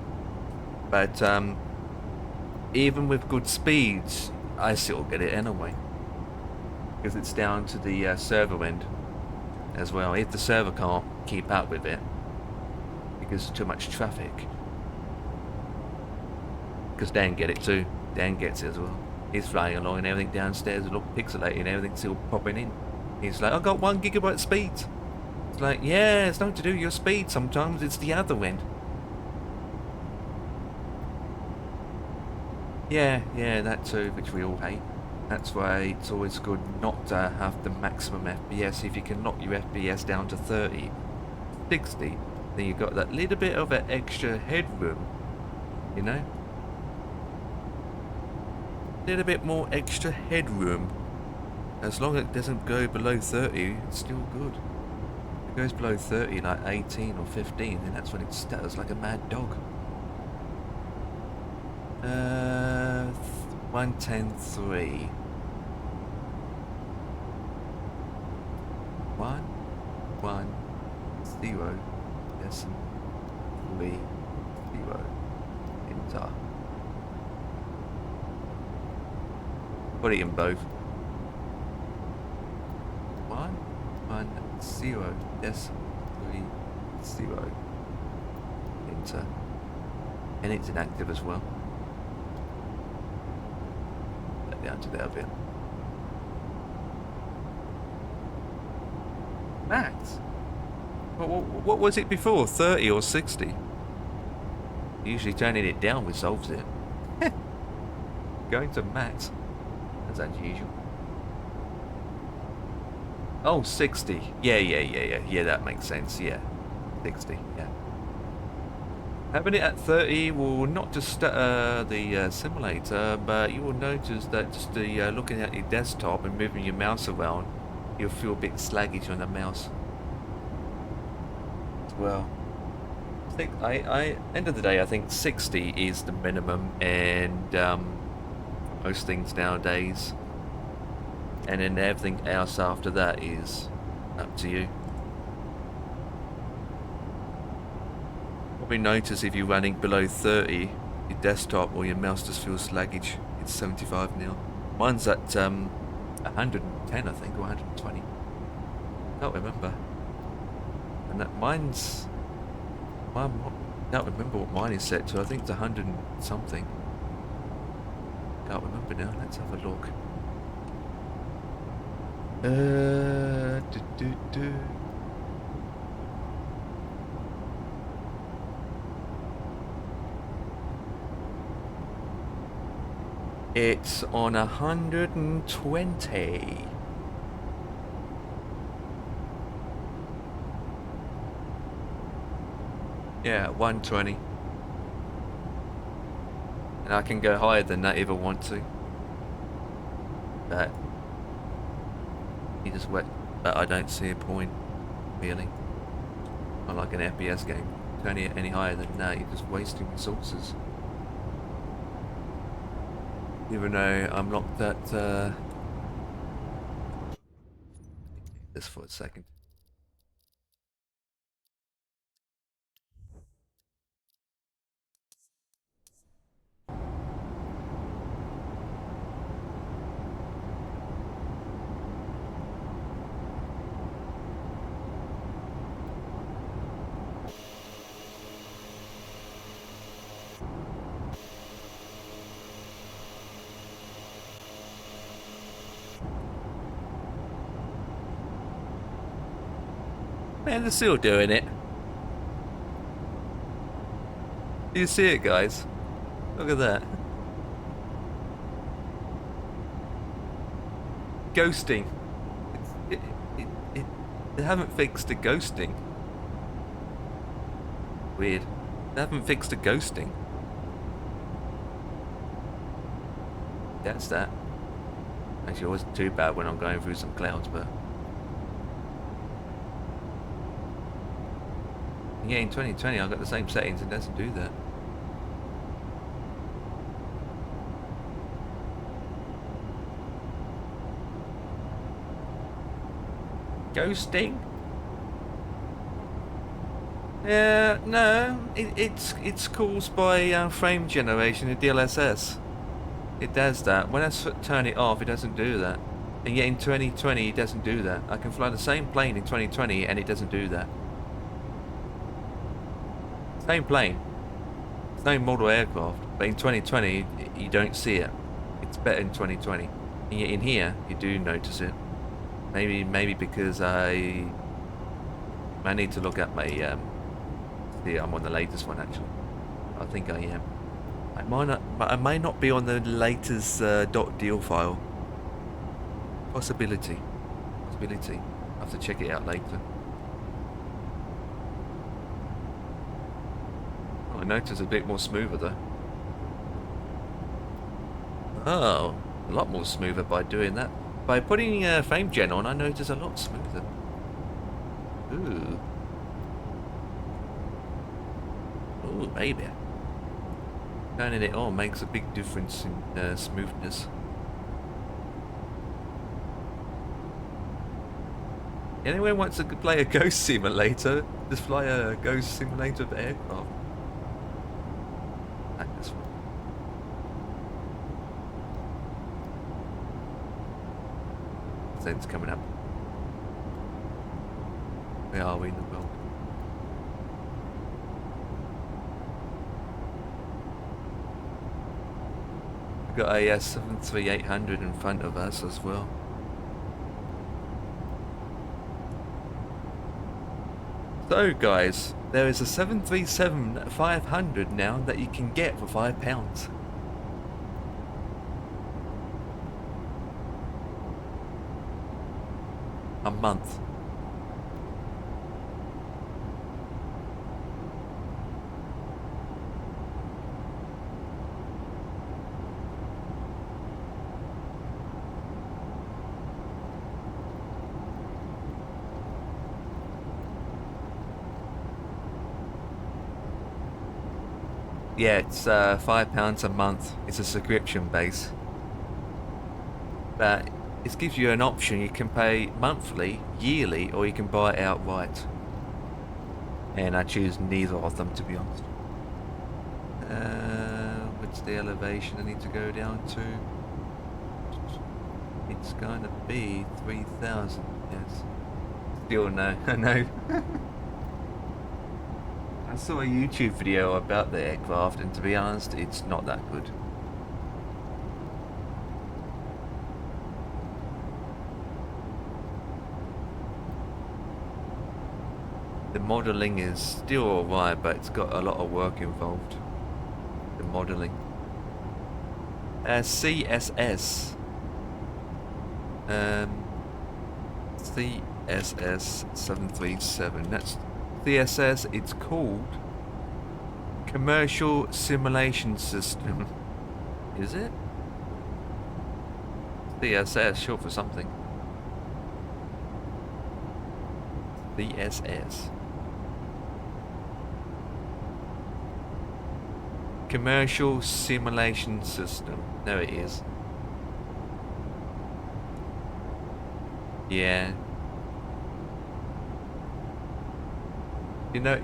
But even with good speeds, I still get it anyway, because it's down to the server end as well. If the server can't keep up with it because there's too much traffic, because Dan get it too. Dan gets it as well. He's flying along and everything downstairs is all pixelated and everything's still popping in. He's like, I got 1 gigabyte speed. It's like, yeah, it's nothing to do with your speed. Sometimes it's the other end. Yeah, that too, which we all hate. That's why it's always good not to have the maximum FPS. If you can knock your FPS down to 30, 60, then you've got that little bit of an extra headroom, you know? Little bit more extra headroom. As long as it doesn't go below 30, it's still good. If it goes below 30, like 18 or 15, then that's when it stutters like a mad dog. 110.3. 110.30. Enter. Put it in both. 110.30. Enter. And it's inactive as well. Back down to there a bit. Max? What was it before? 30 or 60? Usually turning it down resolves it. Going to max. That's unusual. Oh, 60. Yeah, that makes sense. Yeah. 60, yeah. Having it at 30 will not just stutter the simulator, but you will notice that just the looking at your desktop and moving your mouse around, you'll feel a bit sluggish on the mouse as well. End of the day, I think 60 is the minimum, and most things nowadays, and then everything else after that is up to you. Probably notice if you're running below 30, your desktop or your mouse just feels sluggish. It's 75 now. Mine's at 110, I think, or 120. Can't remember. And that mine's... I can't remember what mine is set to. I think it's 100 and something. Can't remember now. Let's have a look. It's on 120. Yeah, 120. And I can go higher than that if I want to. But you just wet. But I don't see a point, really. Not like an FPS game. Turning it any higher than that, you're just wasting resources. Even though I'm not that this for a second. Man, they're still doing it. Do you see it, guys? Look at that. Ghosting. They haven't fixed the ghosting. Weird. They haven't fixed the ghosting. That's that. Actually, it wasn't too bad when I'm going through some clouds, but... Yeah, in 2020 I've got the same settings and it doesn't do that. Ghosting? Yeah, no, it's caused by frame generation in DLSS. It does that. When I turn it off, it doesn't do that. And yet in 2020, it doesn't do that. I can fly the same plane in 2020 and it doesn't do that. Same plane. Same model aircraft. But in 2020, you don't see it. It's better in 2020. And yet in here, you do notice it. Maybe because I need to look at my, yeah, I'm on the latest one actually. I think I am. I may not be on the latest .deal file. Possibility. I'll have to check it out later. Oh, I notice a bit more smoother though. Oh, a lot more smoother by doing that. By putting frame gen on, I notice a lot smoother. Ooh. Ooh, baby. Turning it on makes a big difference in smoothness. Anyone wants to play a ghost simulator, just fly a ghost simulator of aircraft. Like this one. Zen's coming up. Where are we in the world? We've got a 73800 in front of us as well. So guys, there is a 737-500 now that you can get for £5. A month. Yeah, it's £5 a month. It's a subscription base. But it gives you an option. You can pay monthly, yearly, or you can buy it outright. And I choose neither of them, to be honest. What's the elevation I need to go down to? It's going to be 3,000, yes. Still no, I know. I saw a YouTube video about the aircraft, and to be honest, it's not that good. The modelling is still alright, but it's got a lot of work involved. The modelling. CSS. CSS 737. That's CSS. It's called Commercial Simulation System. Is it? CSS, short for something. CSS. Commercial Simulation System. There it is. Yeah. You know,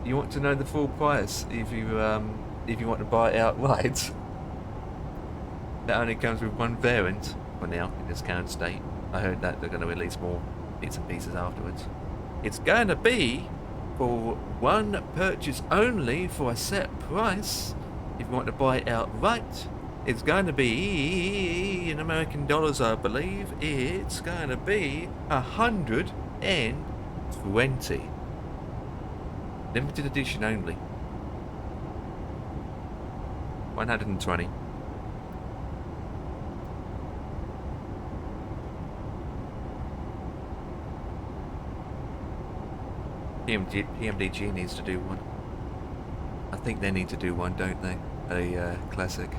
you want to know the full price if you want to buy it outright. That only comes with one variant for now in this current state. I heard that they're going to release more bits and pieces afterwards. It's going to be for one purchase only for a set price. If you want to buy it outright, it's going to be in American dollars, I believe. It's going to be 120. Limited edition only. 120. PMDG needs to do one. I think they need to do one, don't they? A classic.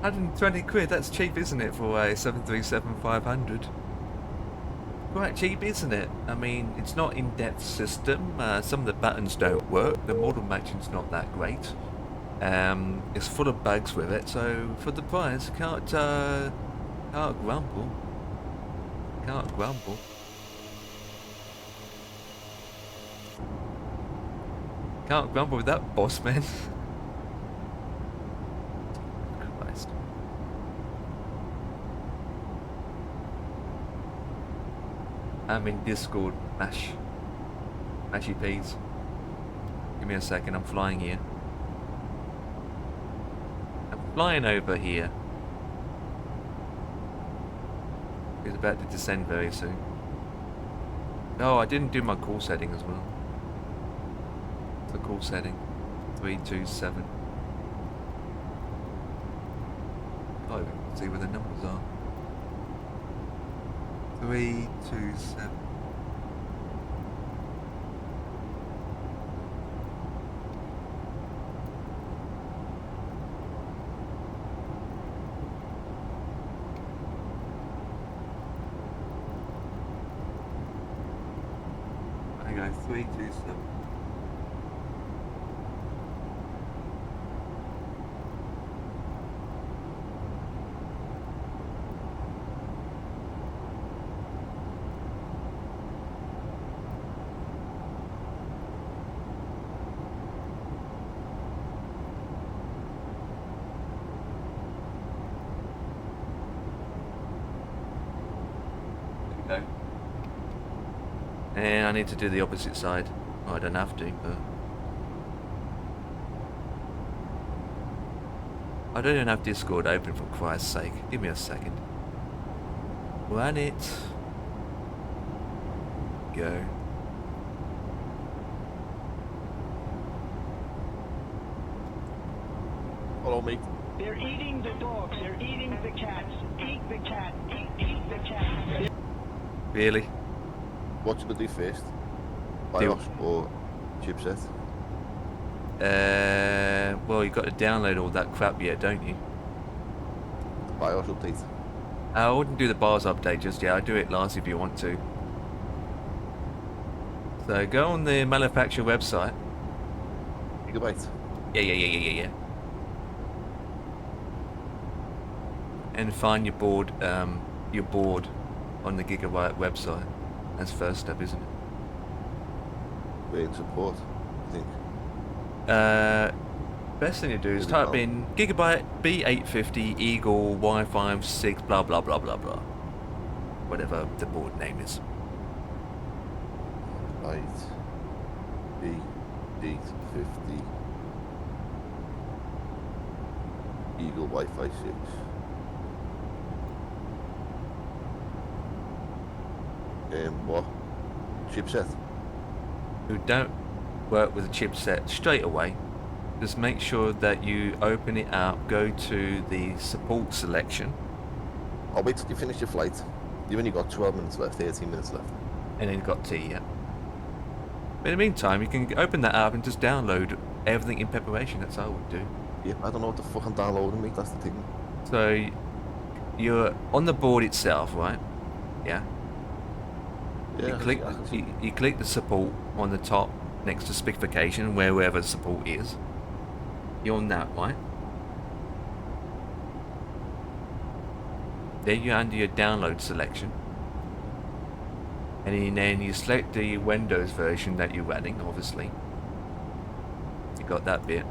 £120, that's cheap, isn't it, for a 737-500? Quite cheap, isn't it? I mean, it's not in-depth system. Some of the buttons don't work. The model matching's not that great. It's full of bugs with it, so for the price, can't grumble. Can't grumble. Can't grumble with that, boss man. Christ. I'm in Discord, Mashy peas. Give me a second, I'm flying here. I'm flying over here. He's about to descend very soon. Oh, I didn't do my call setting as well. The call setting 327. Can't even see where the numbers are. 327. I go 327. There we go. And I need to do the opposite side. Well, I don't have to, but I don't even have Discord open, for Christ's sake. Give me a second. Run it. Go. Follow me. They're eating the dogs. They're eating the cats. Eat the cat. Eat the cat. Really? What should I do first? Do- BIOS or chipset? Well, you've got to download all that crap yet, don't you? BIOS update. I wouldn't do the bars update just yet. I'd do it last if you want to. So go on the manufacturer website. Gigabyte. Yeah. And find your board on the Gigabyte website. That's first step, isn't it? Waiting support, I think. Best thing to do is Here we type go. in Gigabyte B850 Eagle Wi-Fi 6 blah blah blah blah blah. Whatever the board name is. Byte. B850. Eagle Wi-Fi 6. What? Chipset? Who don't work with a chipset straight away, just make sure that you open it up, go to the support selection, I'll wait till you finish your flight. You've only got 12 minutes left, 18 minutes left. and then you've got T, yeah. But in the meantime, you can open that up and just download everything in preparation. That's how I would do. Yeah, I don't know what the fuck I'm downloading, mate, that's the thing. So you're on the board itself, right? Yeah. Yeah, You click the support on the top next to specification, wherever support is. You're on that, right? Then you're under your download selection. And then you select the Windows version that you're running, obviously. You got that bit.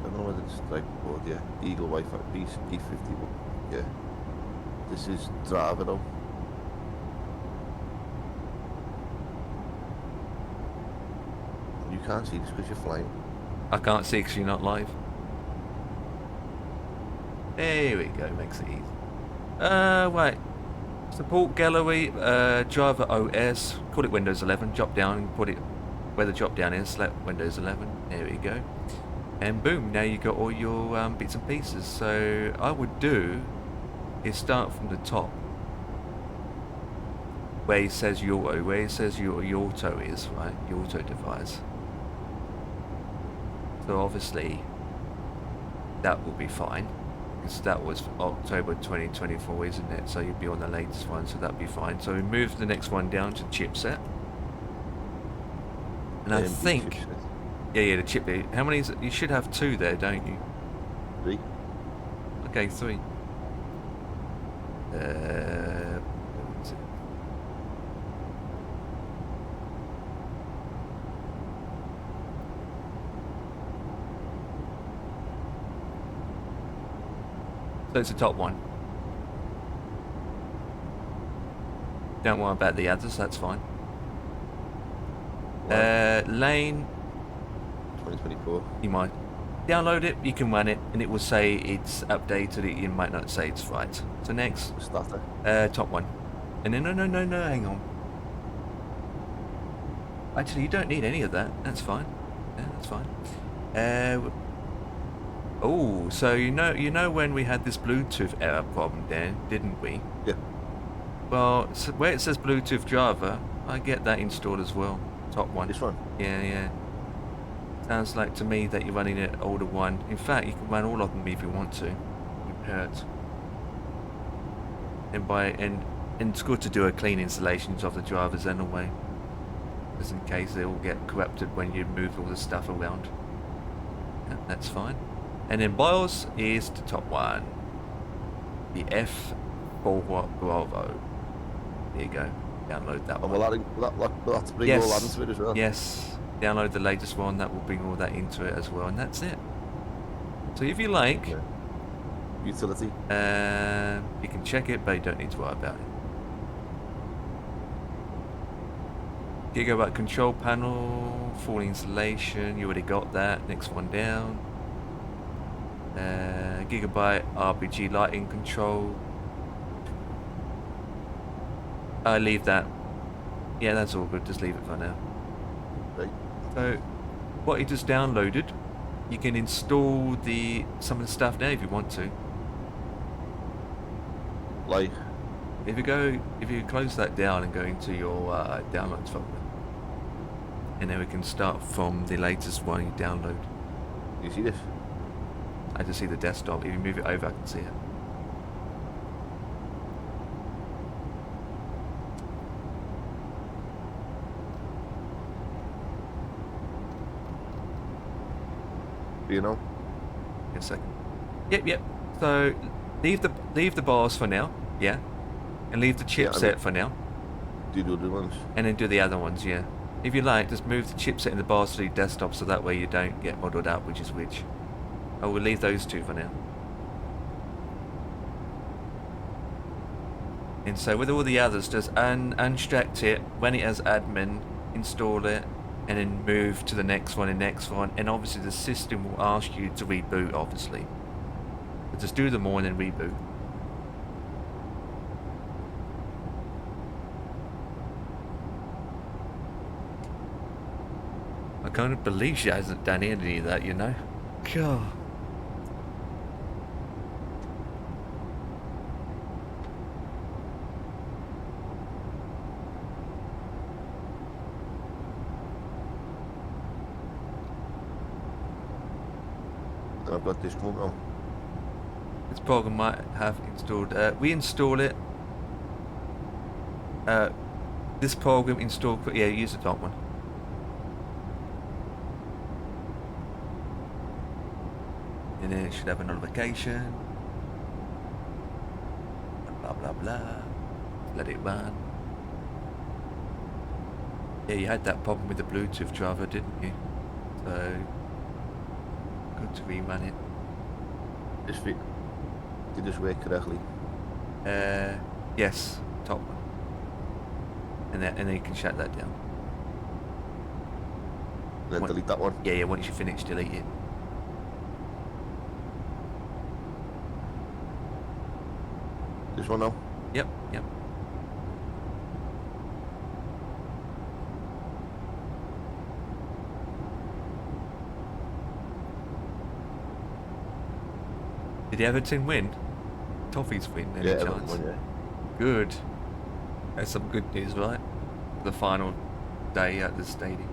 I don't know whether it's like board, yeah. Eagle Wi-Fi B50. Yeah. This is driver though. You can't see this because you're flying. I can't see because you're not live. There we go, makes it easy. Right. Support gallery, driver OS, call it Windows 11, drop down and put it where the drop down is, select Windows 11, there we go. And boom, now you got all your bits and pieces. So I would do is start from the top. Where it says your, where it says your auto is, right? Your auto device. So obviously that will be fine. Because that was October 2024, isn't it? So you'd be on the latest one, so that'd be fine. So we move the next one down to chipset. And I think, chipset. Yeah, the chip bit. How many is it? You should have 2 there, don't you? 3. Okay, 3. So it's the top one. Don't worry about the others, that's fine. Lane, 2024. you might download it, you can run it, and it will say it's updated. It might not say it's right. So next, Starter. top one. And then no, hang on. Actually, you don't need any of that. That's fine. Yeah, that's fine. Oh, so you know when we had this Bluetooth error problem, Dan, didn't we? Yeah. Well, so where it says Bluetooth Java, I get that installed as well. Top one. This one. Yeah. Sounds like to me that you're running an older one. In fact, you can run all of them if you want to. It hurts. And it's good to do a clean installations of the drivers anyway, just in case they all get corrupted when you move all the stuff around. Yeah, that's fine. And then BIOS is the top one. The F4 Bravo. There you go. Download that And one. will that bring all that into it as well? Yes. Download the latest one. That will bring all that into it as well. And that's it. So if you like, Yeah. Utility. you can check it, but you don't need to worry about it. Gigabyte control panel, full installation. You already got that. Next one down. Gigabyte RPG lighting control. I leave that. Yeah, that's all good. Just leave it for now. Right. So, what you just downloaded, you can install some of the stuff now if you want to. Like. If you close that down and go into your downloads folder, and then we can start from the latest one you download. You see this? I just see the desktop. If you move it over, I can see it. Do you know? In a second. Yep. So leave the bars for now, yeah, and leave the chipset for now, Do the other ones? and then do the other ones, yeah. If you like, just move the chipset and the bars to your desktop, so that way you don't get muddled up, which is which. I will leave those 2 for now. And so with all the others, just unstract it, run it as admin, install it, and then move to the next one and next one. And obviously the system will ask you to reboot, obviously. But just do them all and then reboot. I can't believe she hasn't done any of that, you know? God. And I've got this one now. This program might have installed. We install it. This program installed. Yeah, use the top one. And then it should have a notification. Blah blah blah. Let it run. Yeah, you had that problem with the Bluetooth driver, didn't you? So good to rerun it. Did this work correctly? Yes, top one. And then you can shut that down. And then What? delete that one? Yeah, once you finish, delete it. This one now? Yep. Did Everton win? Toffees win, any Yeah, chance? Everton won, yeah. Good. That's some good news, right? The final day at the stadium.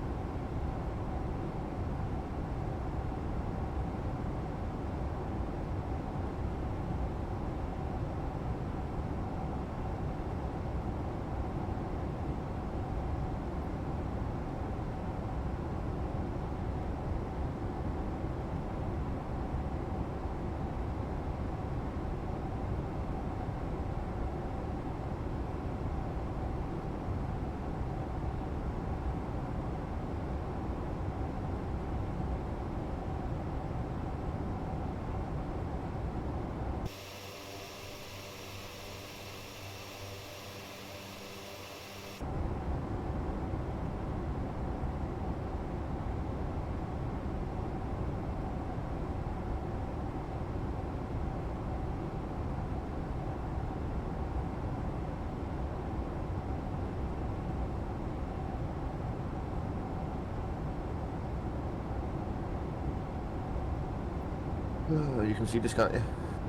You can see this, can't you?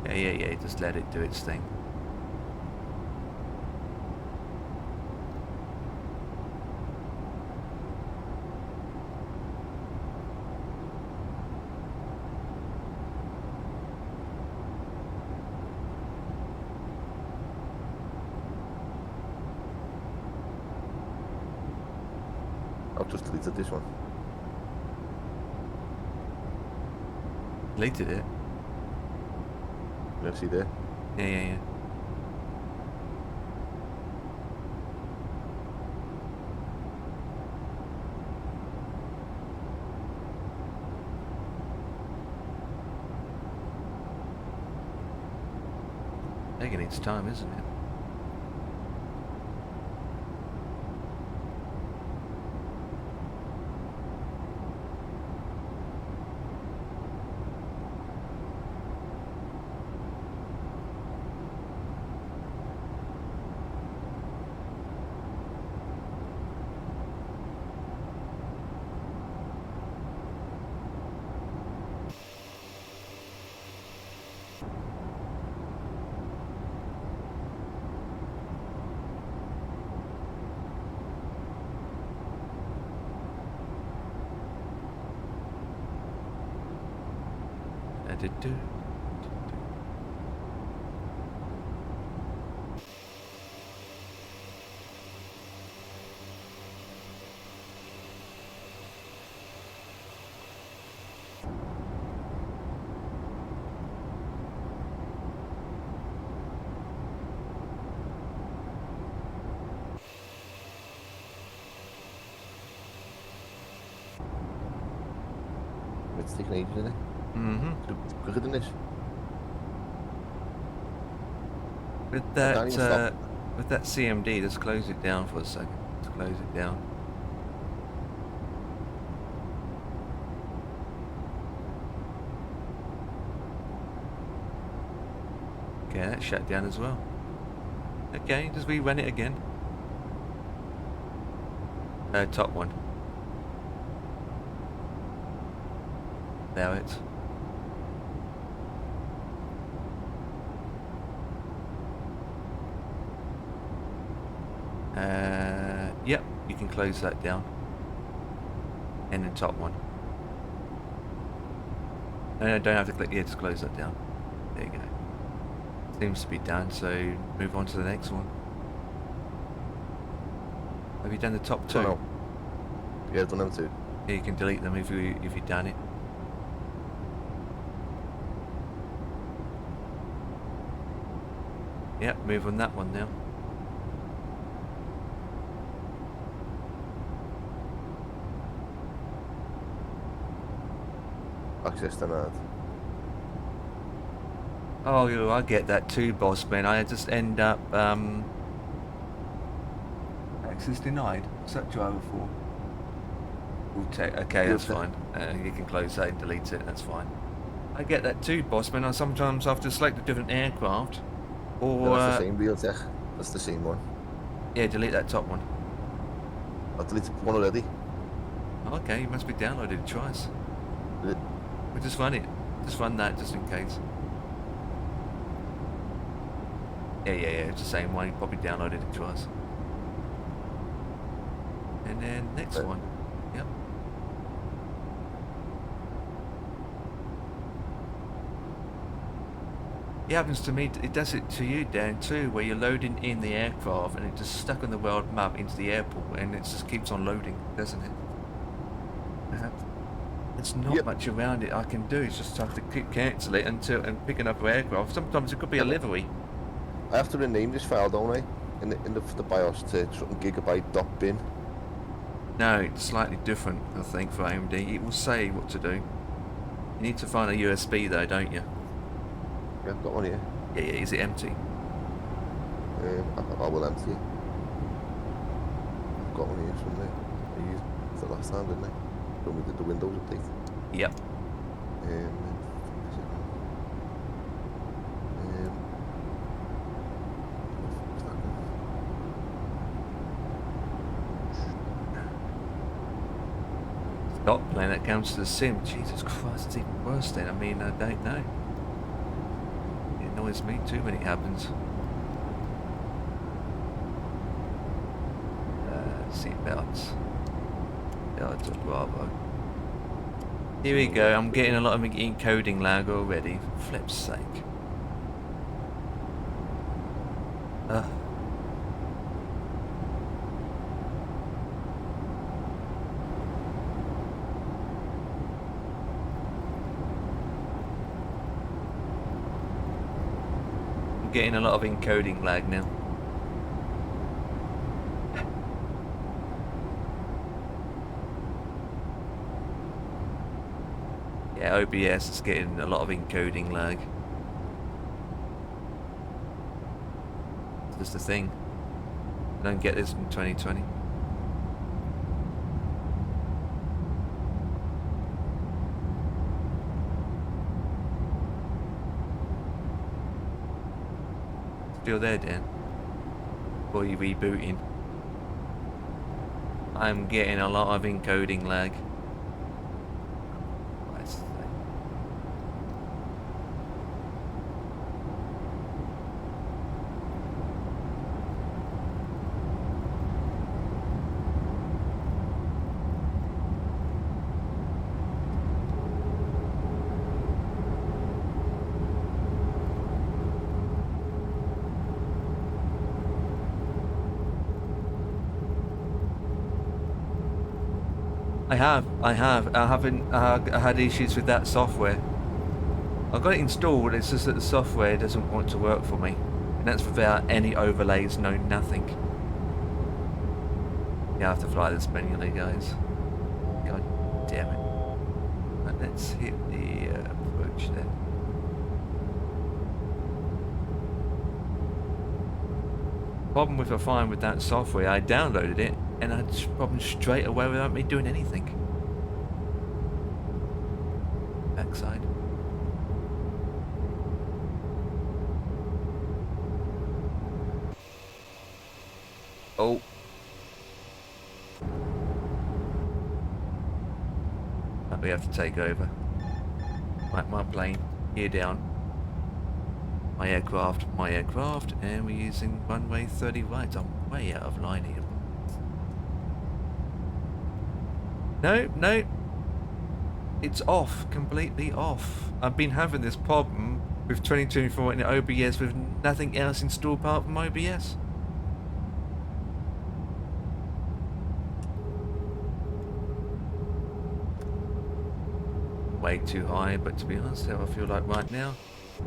Yeah. Just let it do its thing. I've just deleted this one. Deleted it. You see there? Yeah. Taking its time, isn't it? Do. It's taking ages, isn't it? Mm-hmm. Quicker than this. With I can't even that, stop. with that CMD, just close it down for a second. Just close it down. Okay, that shut down as well. Okay, just rerun it again. Top one. Allow it. Yep, you can close that down. And then top one. No, don't have to click. Yeah, just close that down. There you go. Seems to be done, so move on to the next one. Have you done the top two? No. Yeah, I've done them too. Yeah, you can delete them if you've done it. Yep, move on that one now. Access denied. Oh, I get that too, boss man. I just end up access denied. What's that driver for? Okay, that's fine. You can close that and delete it. That's fine. I get that too, boss man. I sometimes have to select a different aircraft, or No, that's the same real tech. That's the same one. yeah, delete that top one. I've deleted one already. Okay, you must be downloaded it twice. Did it? We'll just run it. Just run that just in case. Yeah, it's the same one. You probably downloaded it twice. And then next Okay. one. Yep. It happens to me, it does it to you, Dan, too, where you're loading in the aircraft and it just stuck on the world map into the airport and it just keeps on loading, doesn't it? There's not much around it I can do. It's just have to keep cancel it until and pick another aircraft. Sometimes it could be a livery. I have to rename this file, don't I? In the BIOS to something gigabyte.bin. No, it's slightly different, I think, for AMD. It will say what to do. You need to find a USB though, don't you? Yeah, I've got one here. Yeah, is it empty? I will empty it. I've got one here somewhere. I used it the last time, didn't I? When we did the Windows update. Yep. Stop playing that counts as a sim. Jesus Christ, it's even worse then. I mean, I don't know. It annoys me too when it happens. Seatbelts. Belts of Bravo. Here we go. I'm getting a lot of encoding lag already. For flip's sake. I'm getting a lot of encoding lag now. Yeah, OBS is getting a lot of encoding lag. It's just a thing. I don't get this in 2020. Still there, Dan? Or are you rebooting? I'm getting a lot of encoding lag. I had issues with that software. I got it installed, it's just that the software doesn't want to work for me. And that's without any overlays, no nothing. You have to fly this manually, guys. God damn it. Right, let's hit the approach then. Problem with I find with that software, I downloaded it and I had problems straight away without me doing anything. Backside. Oh. Right, we have to take over. Right, my plane, gear down. My aircraft, and we're using runway 30 right. I'm way out of line here. No. It's off, completely off. I've been having this problem with 2024 in OBS with nothing else installed apart from OBS. Way too high, but to be honest, how I feel like right now.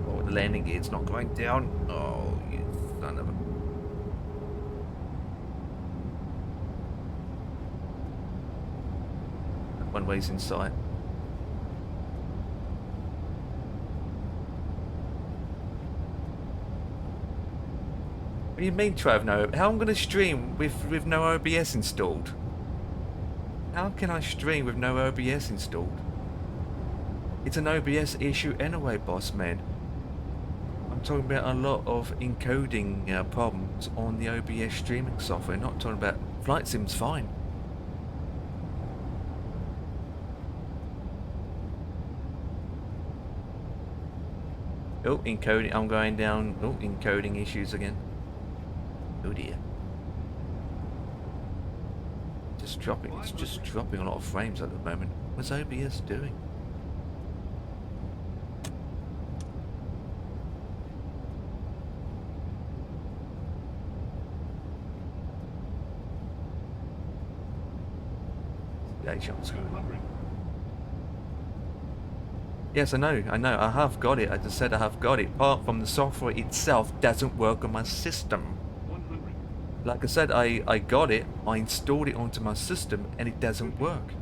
Oh, the landing gear's not going down. Oh, you son of a... One way's in sight. What do you mean, Trav? No, how am I going to stream with no OBS installed? How can I stream with no OBS installed? It's an OBS issue anyway, boss man. I'm talking about a lot of encoding problems on the OBS streaming software, not talking about flight sim's fine. Oh, encoding, I'm going down. Oh, encoding issues again. Oh dear. Just dropping, it's just dropping a lot of frames at the moment. What's OBS doing? Yes, I know, I have got it. I just said I have got it. Apart from the software itself doesn't work on my system. Like I said, I got it, I installed it onto my system and it doesn't work.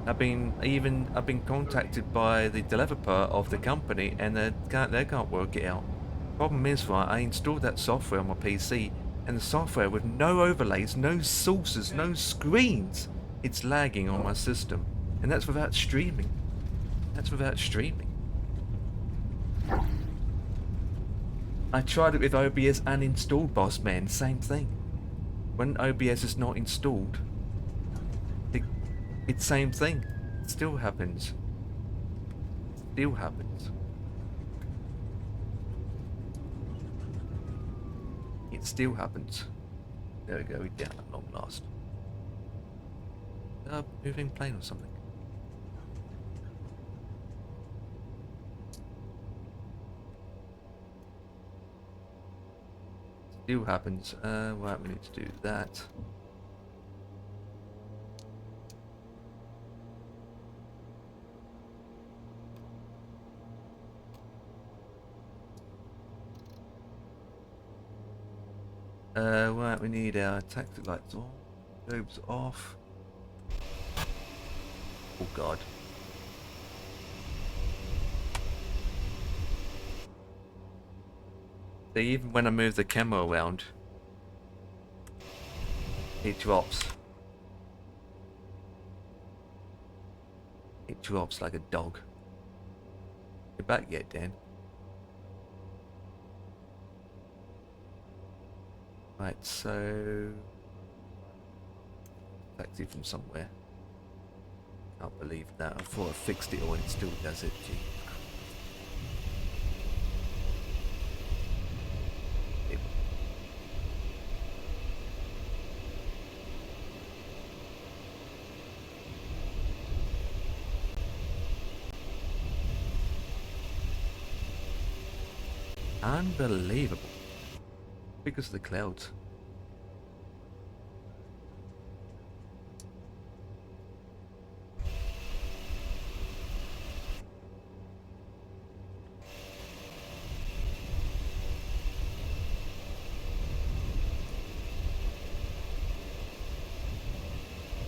I've been contacted by the developer of the company and they can't work it out. Problem is, right, I installed that software on my PC and the software with no overlays, no sources, no screens. It's lagging on my system, and that's without streaming. I tried it with OBS uninstalled, boss man, same thing. When OBS is not installed, It's same thing. It still happens. Still happens. It still happens. There we go, we're down at long last. Moving plane or something. Still happens. Right, we need to do that. Right, we need our tactic lights on. Globes off. Oh god. See, even when I move the camera around, it drops. It drops like a dog. You're back yet, Dan? Right, so taxi from somewhere. Can't believe that. I thought I fixed it all and it still does it. Gee. Unbelievable. Because of the clouds.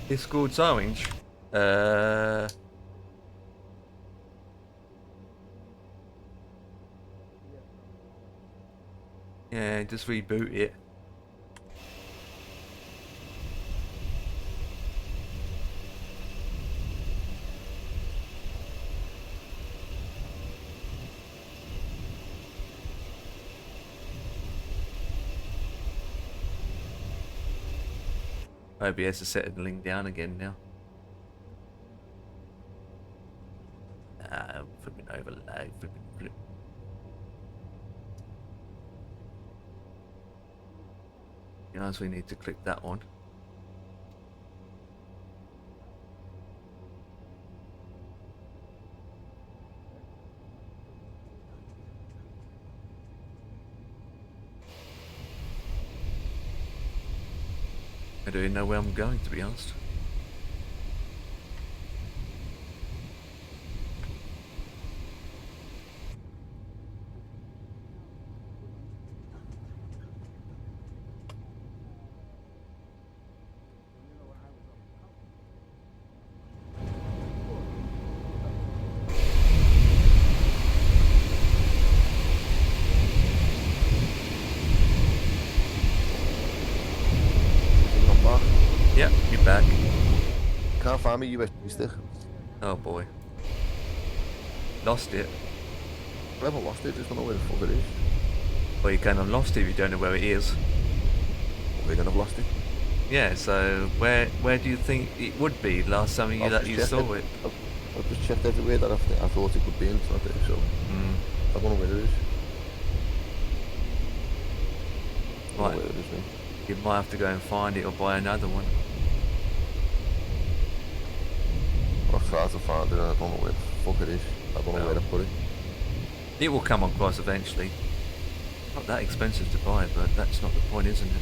Discord's orange. Yeah, just reboot it. OBS is settling down again now. Flipping overlay, flip. Guys, we need to click that one. I don't even know where I'm going, to be honest. I'm back. Yep, you're back. Can't find my USB stick. Oh boy. Lost it. I never lost it, just don't know where the fuck it is. Well, you kind of lost it if you don't know where it is. We're gonna have lost it. Yeah, so where do you think it would be last time you saw it? I've just checked everywhere that I thought it could be and it's not there, so I don't know where it is. I don't know Right. where it is, man. You might have to go and find it or buy another one. I've tried to find it and I don't know where the fuck it is. I don't know where to put it. It will come across eventually. Not that expensive to buy, but that's not the point, isn't it?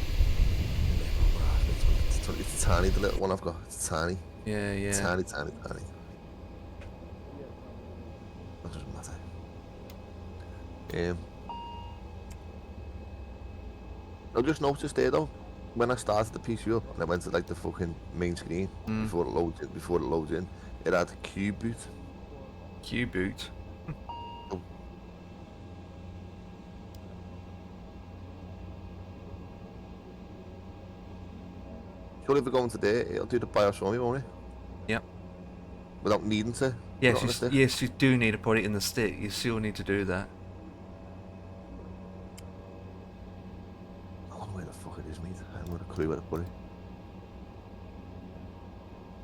It's tiny, the little one I've got. It's tiny. Yeah, yeah. Tiny. That doesn't matter. I just noticed there though, when I started the PC up and I went to like the fucking main screen before it loads in, it had Q-boot. Q-boot. Surely if we go into there, it'll do the BIOS for me, won't it? Yep. Without needing to. Yes, you do need to put it in the stick. You still need to do that. I don't know where the fuck it is, mate. I haven't got a clue where to put it.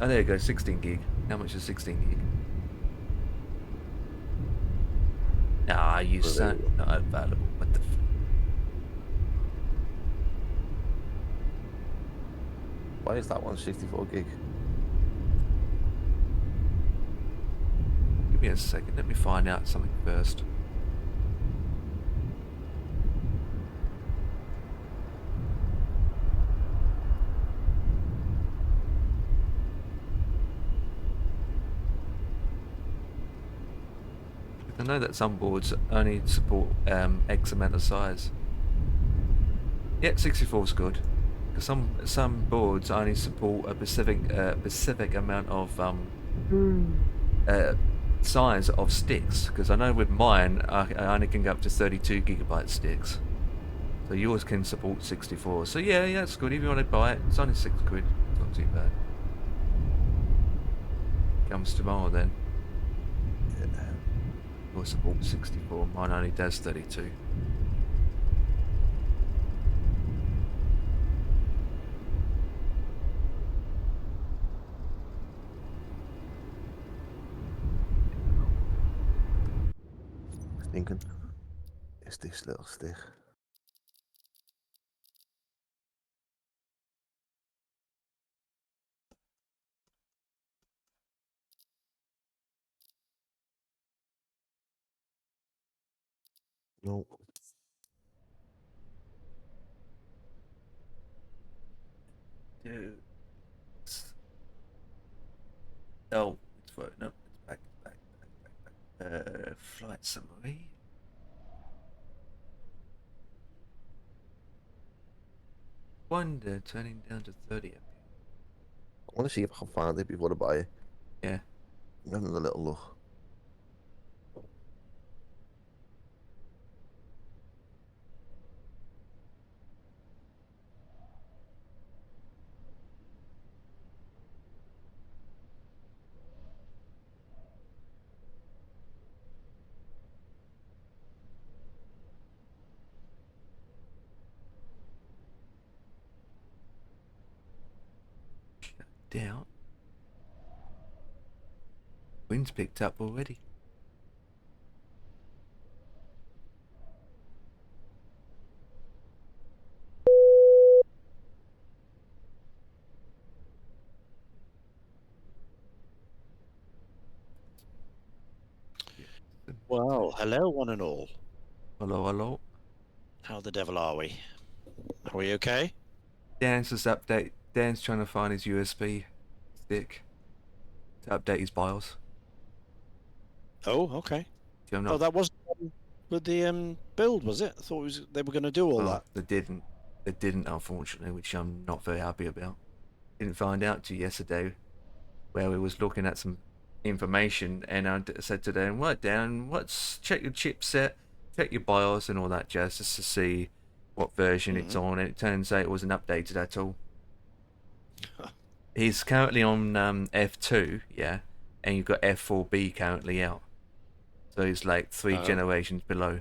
Oh, there you go, 16 gig. How much is 16 gig? Ah, you son, not available. What the? Why is that one 64 gig? Give me a second. Let me find out something first. I know that some boards only support X amount of size. Yeah, 64 is good. Because some boards only support a specific amount of uh, size of sticks. Because I know with mine, I only can go up to 32 gigabyte sticks. So yours can support 64. So yeah, it's good. If you want to buy it, it's only £6. It's not too bad. Comes tomorrow then. Will support 64. Mine only does 32. Thinking, is this little stick? No. Dude. Oh, it's for no, it's back. Flight summary. Wonder turning down to 30 FPS. I want to see if I can find it before I buy it. Yeah. I'm having a little look. Down. Wind's picked up already. Well, hello, one and all. Hello. How the devil are we? Are we okay? Dan's just update. Dan's trying to find his USB stick to update his BIOS. Oh, okay. I'm Oh, not. that wasn't with the build, was it? I thought they were going to do all Well, that. they didn't. They didn't, unfortunately, which I'm not very happy about. Didn't find out till yesterday, where we was looking at some information, and I said to them, "Write down, check your chipset, check your BIOS, and all that jazz, just to see what version it's on." And it turns out it wasn't updated at all. He's currently on F2, yeah, and you've got F4B currently out, so he's like 3 generations below.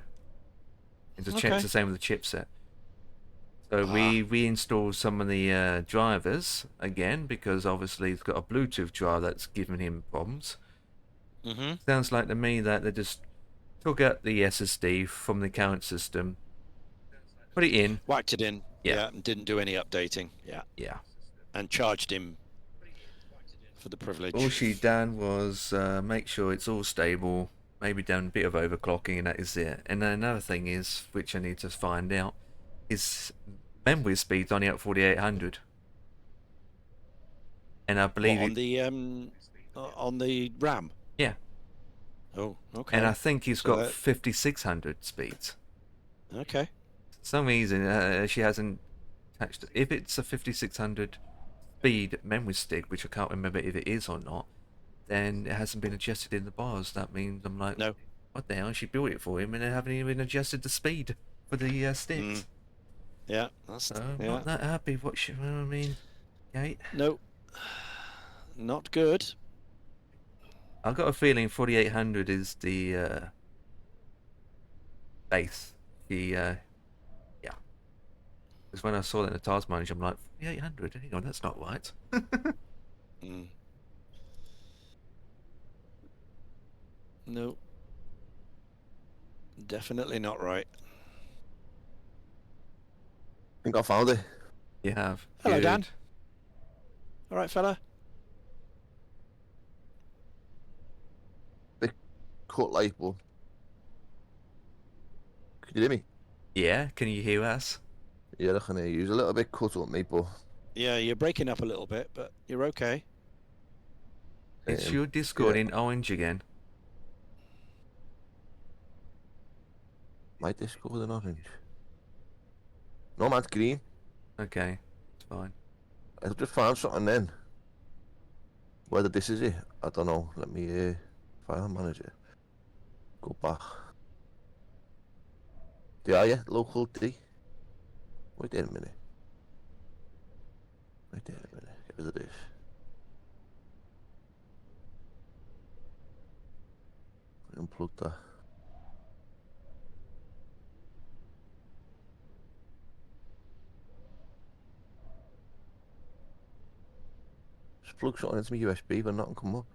It's the same with the chipset. So we reinstalled some of the drivers again, because obviously he's got a Bluetooth driver that's giving him problems. Sounds like to me that they just took out the SSD from the current system, put it in, Whacked it in, Yeah. and didn't do any updating, yeah. and charged him for the privilege. All she done was make sure it's all stable, maybe done a bit of overclocking, and that is it. And then another thing is, which I need to find out, is memory speed's only at 4800. And I believe on the RAM. Yeah. Oh, okay. And I think he's So got 5600 speeds. Okay. For some reason, she hasn't attached it. If it's a 5600 speed memory stick, which I can't remember if it is or not, then it hasn't been adjusted in the BIOS. That means I'm like, No. what the hell? She built it for him, and they haven't even adjusted the speed for the sticks. Yeah, that's So I'm not that happy. I mean, Kate? No, not good. I've got a feeling 4800 is the base. Yeah. Because when I saw that in the task manager, I'm like, 4800? Hang on, that's not right. No. Definitely not right. I think I found it. You have. Hello, Dan. Good. All right, fella. Big cut light, but can you hear me? Yeah, can you hear us? Yeah, I can hear you. It's a little bit cut up, mate, but Yeah, you're breaking up a little bit, but you're okay. It's your Discord yeah, in orange again. my Discord in orange. No, man's green. Okay, it's fine. I just found something then. Whether this is it, I don't know. Let me file manager. Go back. Yeah, local D. Wait there a minute. Wait there a minute. Get rid of this. Unplug that. Just plug something into my USB, but nothing come up.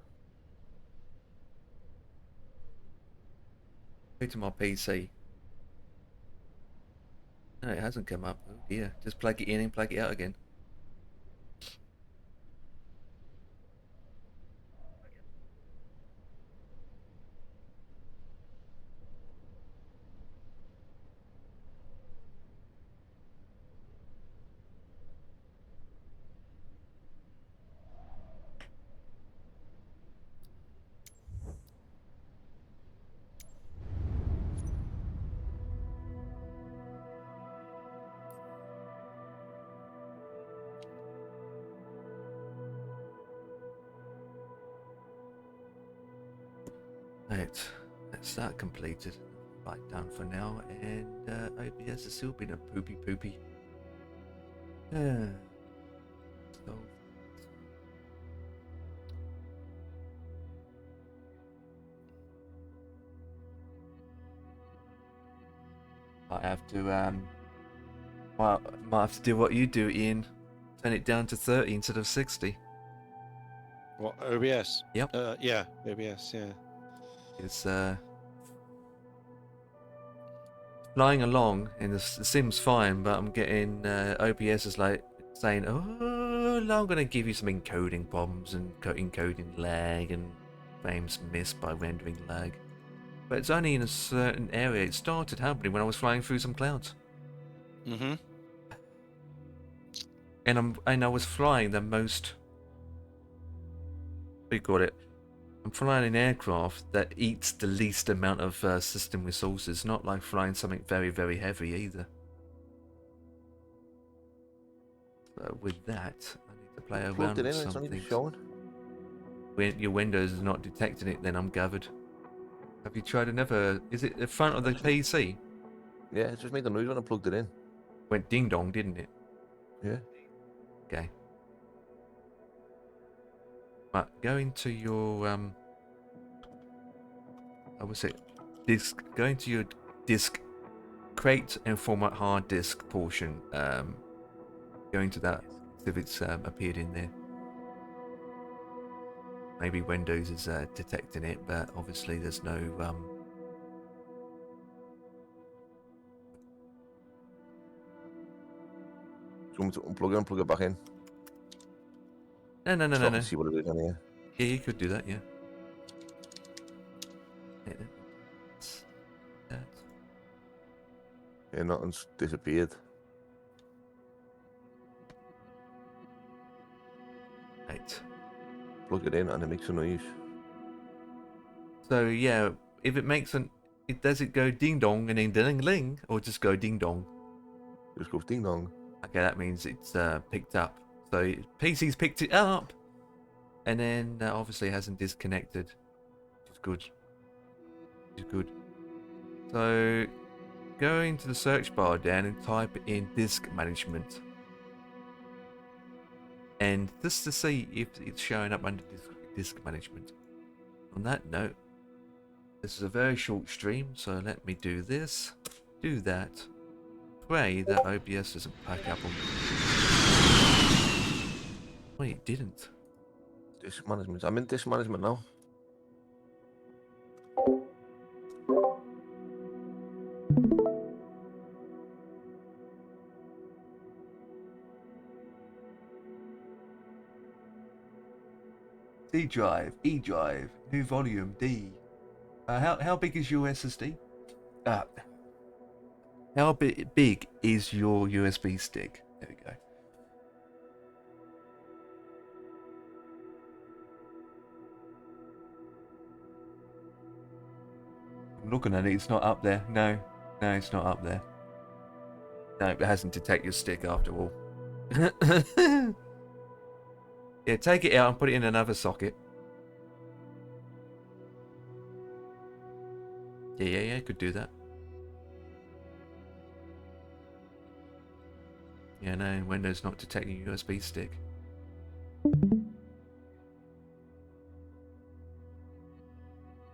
Go to my PC. No, it hasn't come up. Oh dear. Just plug it in and plug it out again. Right, that's that completed. Right, done for now, and OBS has still been a poopy. So, I have to might have to do what you do, Ian. Turn it down to 30 instead of 60. What, OBS? Yep. Yeah, OBS, yeah. It's flying along, and the sim's fine, but I'm getting OBS is like saying, "Oh, no, I'm gonna give you some encoding problems and encoding lag and frames missed by rendering lag." But it's only in a certain area. It started happening when I was flying through some clouds, Mm-hmm. and I was flying the most. What do you call it? I'm flying an aircraft that eats the least amount of system resources, not like flying something very heavy either. So with that, I need to play around Plugged it with in and it's some not even things. showing. When your Windows is not detecting it, then I'm gathered. Have you tried another? Is it the front of the PC? Yeah, it just made the noise when I plugged it in. Went ding dong, didn't it? Yeah. Okay. Right, go into your how was it? Disk. Go into your disk. Create and format hard disk portion. Go into that. See if it's appeared in there. Maybe Windows is detecting it, but obviously there's no Do you want me to unplug it and plug it back in? No. So I can see what it is on here. Yeah, you could do that, yeah. That. Yeah, nothing's disappeared. Right. Plug it in and it makes a noise. So yeah, if it makes does it go ding dong and then ding ling, or just go ding dong? It just goes ding dong. Okay, that means it's picked up. So PC's picked it up, and then obviously hasn't disconnected, which is good. Which is good. So go into the search bar down and type in disk management, and just to see if it's showing up under disk management. On that note, this is a very short stream, so let me do this, do that, pray that OBS doesn't pack up on me. Wait, it didn't. Disk management. I'm in disk management now. D drive, E drive, new volume, D. How big is your SSD? How big is your USB stick? There we go. I'm looking at it, it's not up there. No, it's not up there. No, it hasn't detected your stick after all. Yeah, take it out and put it in another socket. Yeah, could do that. Yeah, no, Windows not detecting USB stick.